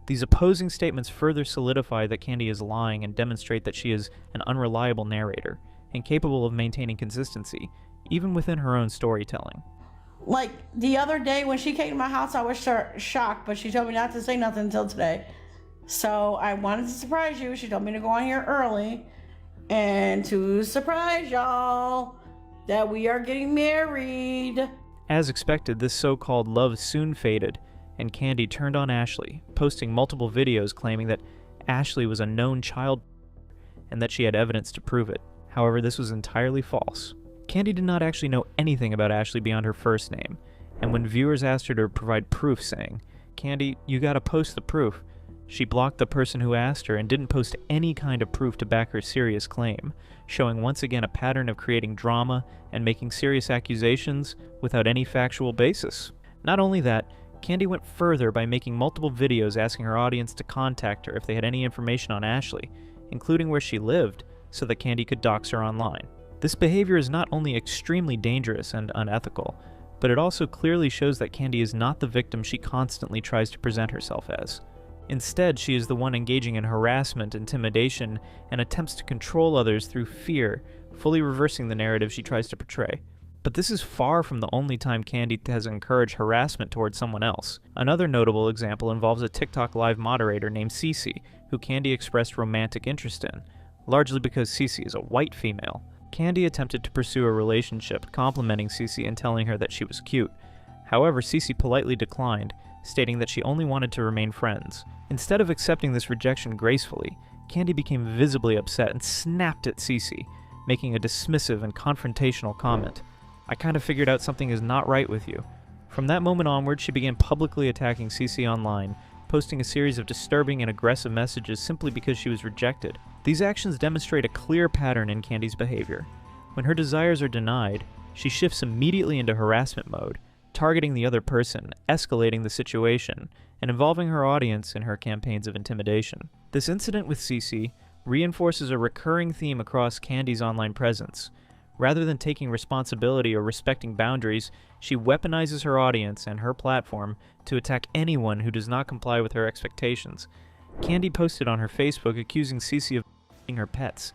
These opposing statements further solidify that Candy is lying and demonstrate that she is an unreliable narrator, incapable of maintaining consistency, even within her own storytelling. Like the other day when she came to my house, I was shocked, but she told me not to say nothing until today. So I wanted to surprise you. She told me to go on here early and to surprise y'all that we are getting married. As expected, this so-called love soon faded, and Candy turned on Ashley, posting multiple videos claiming that Ashley was a known child and that she had evidence to prove it. However, this was entirely false. Candy did not actually know anything about Ashley beyond her first name, and when viewers asked her to provide proof saying, "Candy, you gotta post the proof," she blocked the person who asked her and didn't post any kind of proof to back her serious claim, showing once again a pattern of creating drama and making serious accusations without any factual basis. Not only that, Candy went further by making multiple videos asking her audience to contact her if they had any information on Ashley, including where she lived, so that Candy could dox her online. This behavior is not only extremely dangerous and unethical, but it also clearly shows that Candy is not the victim she constantly tries to present herself as. Instead, she is the one engaging in harassment, intimidation, and attempts to control others through fear, fully reversing the narrative she tries to portray. But this is far from the only time Candy has encouraged harassment towards someone else. Another notable example involves a TikTok live moderator named Cece, who Candy expressed romantic interest in, largely because Cece is a white female. Candy attempted to pursue a relationship, complimenting Cece and telling her that she was cute. However, Cece politely declined, stating that she only wanted to remain friends. Instead of accepting this rejection gracefully, Candy became visibly upset and snapped at Cece, making a dismissive and confrontational comment. "I kind of figured out something is not right with you." From that moment onward, she began publicly attacking Cece online, posting a series of disturbing and aggressive messages simply because she was rejected. These actions demonstrate a clear pattern in Candy's behavior. When her desires are denied, she shifts immediately into harassment mode, targeting the other person, escalating the situation, and involving her audience in her campaigns of intimidation. This incident with Cece reinforces a recurring theme across Candy's online presence. Rather than taking responsibility or respecting boundaries, she weaponizes her audience and her platform to attack anyone who does not comply with her expectations. Candy posted on her Facebook accusing Cece of eating her pets.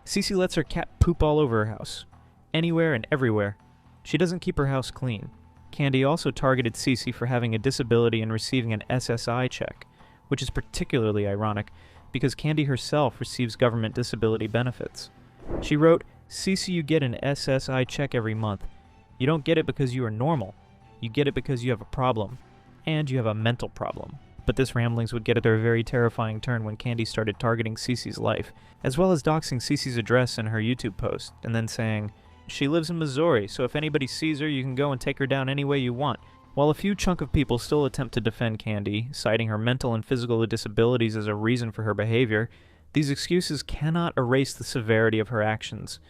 Cece lets her cat poop all over her house, anywhere and everywhere. She doesn't keep her house clean. Candy also targeted Cece for having a disability and receiving an SSI check, which is particularly ironic because Candy herself receives government disability benefits. She wrote, "Cece, you get an SSI check every month. You don't get it because you are normal. You get it because you have a problem. And you have a mental problem." But this ramblings would get at a very terrifying turn when Candy started targeting Cece's life, as well as doxing Cece's address in her YouTube post, and then saying, "She lives in Missouri, so if anybody sees her, you can go and take her down any way you want." While a few chunk of people still attempt to defend Candy, citing her mental and physical disabilities as a reason for her behavior, these excuses cannot erase the severity of her actions.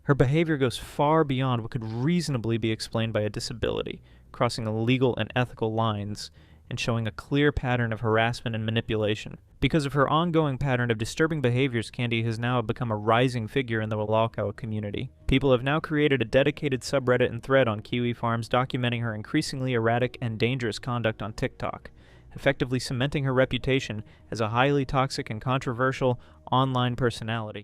Her behavior goes far beyond what could reasonably be explained by a disability, crossing legal and ethical lines, and showing a clear pattern of harassment and manipulation. Because of her ongoing pattern of disturbing behaviors, Candy has now become a rising figure in the Walalkawa community. People have now created a dedicated subreddit and thread on Kiwi Farms documenting her increasingly erratic and dangerous conduct on TikTok, effectively cementing her reputation as a highly toxic and controversial online personality.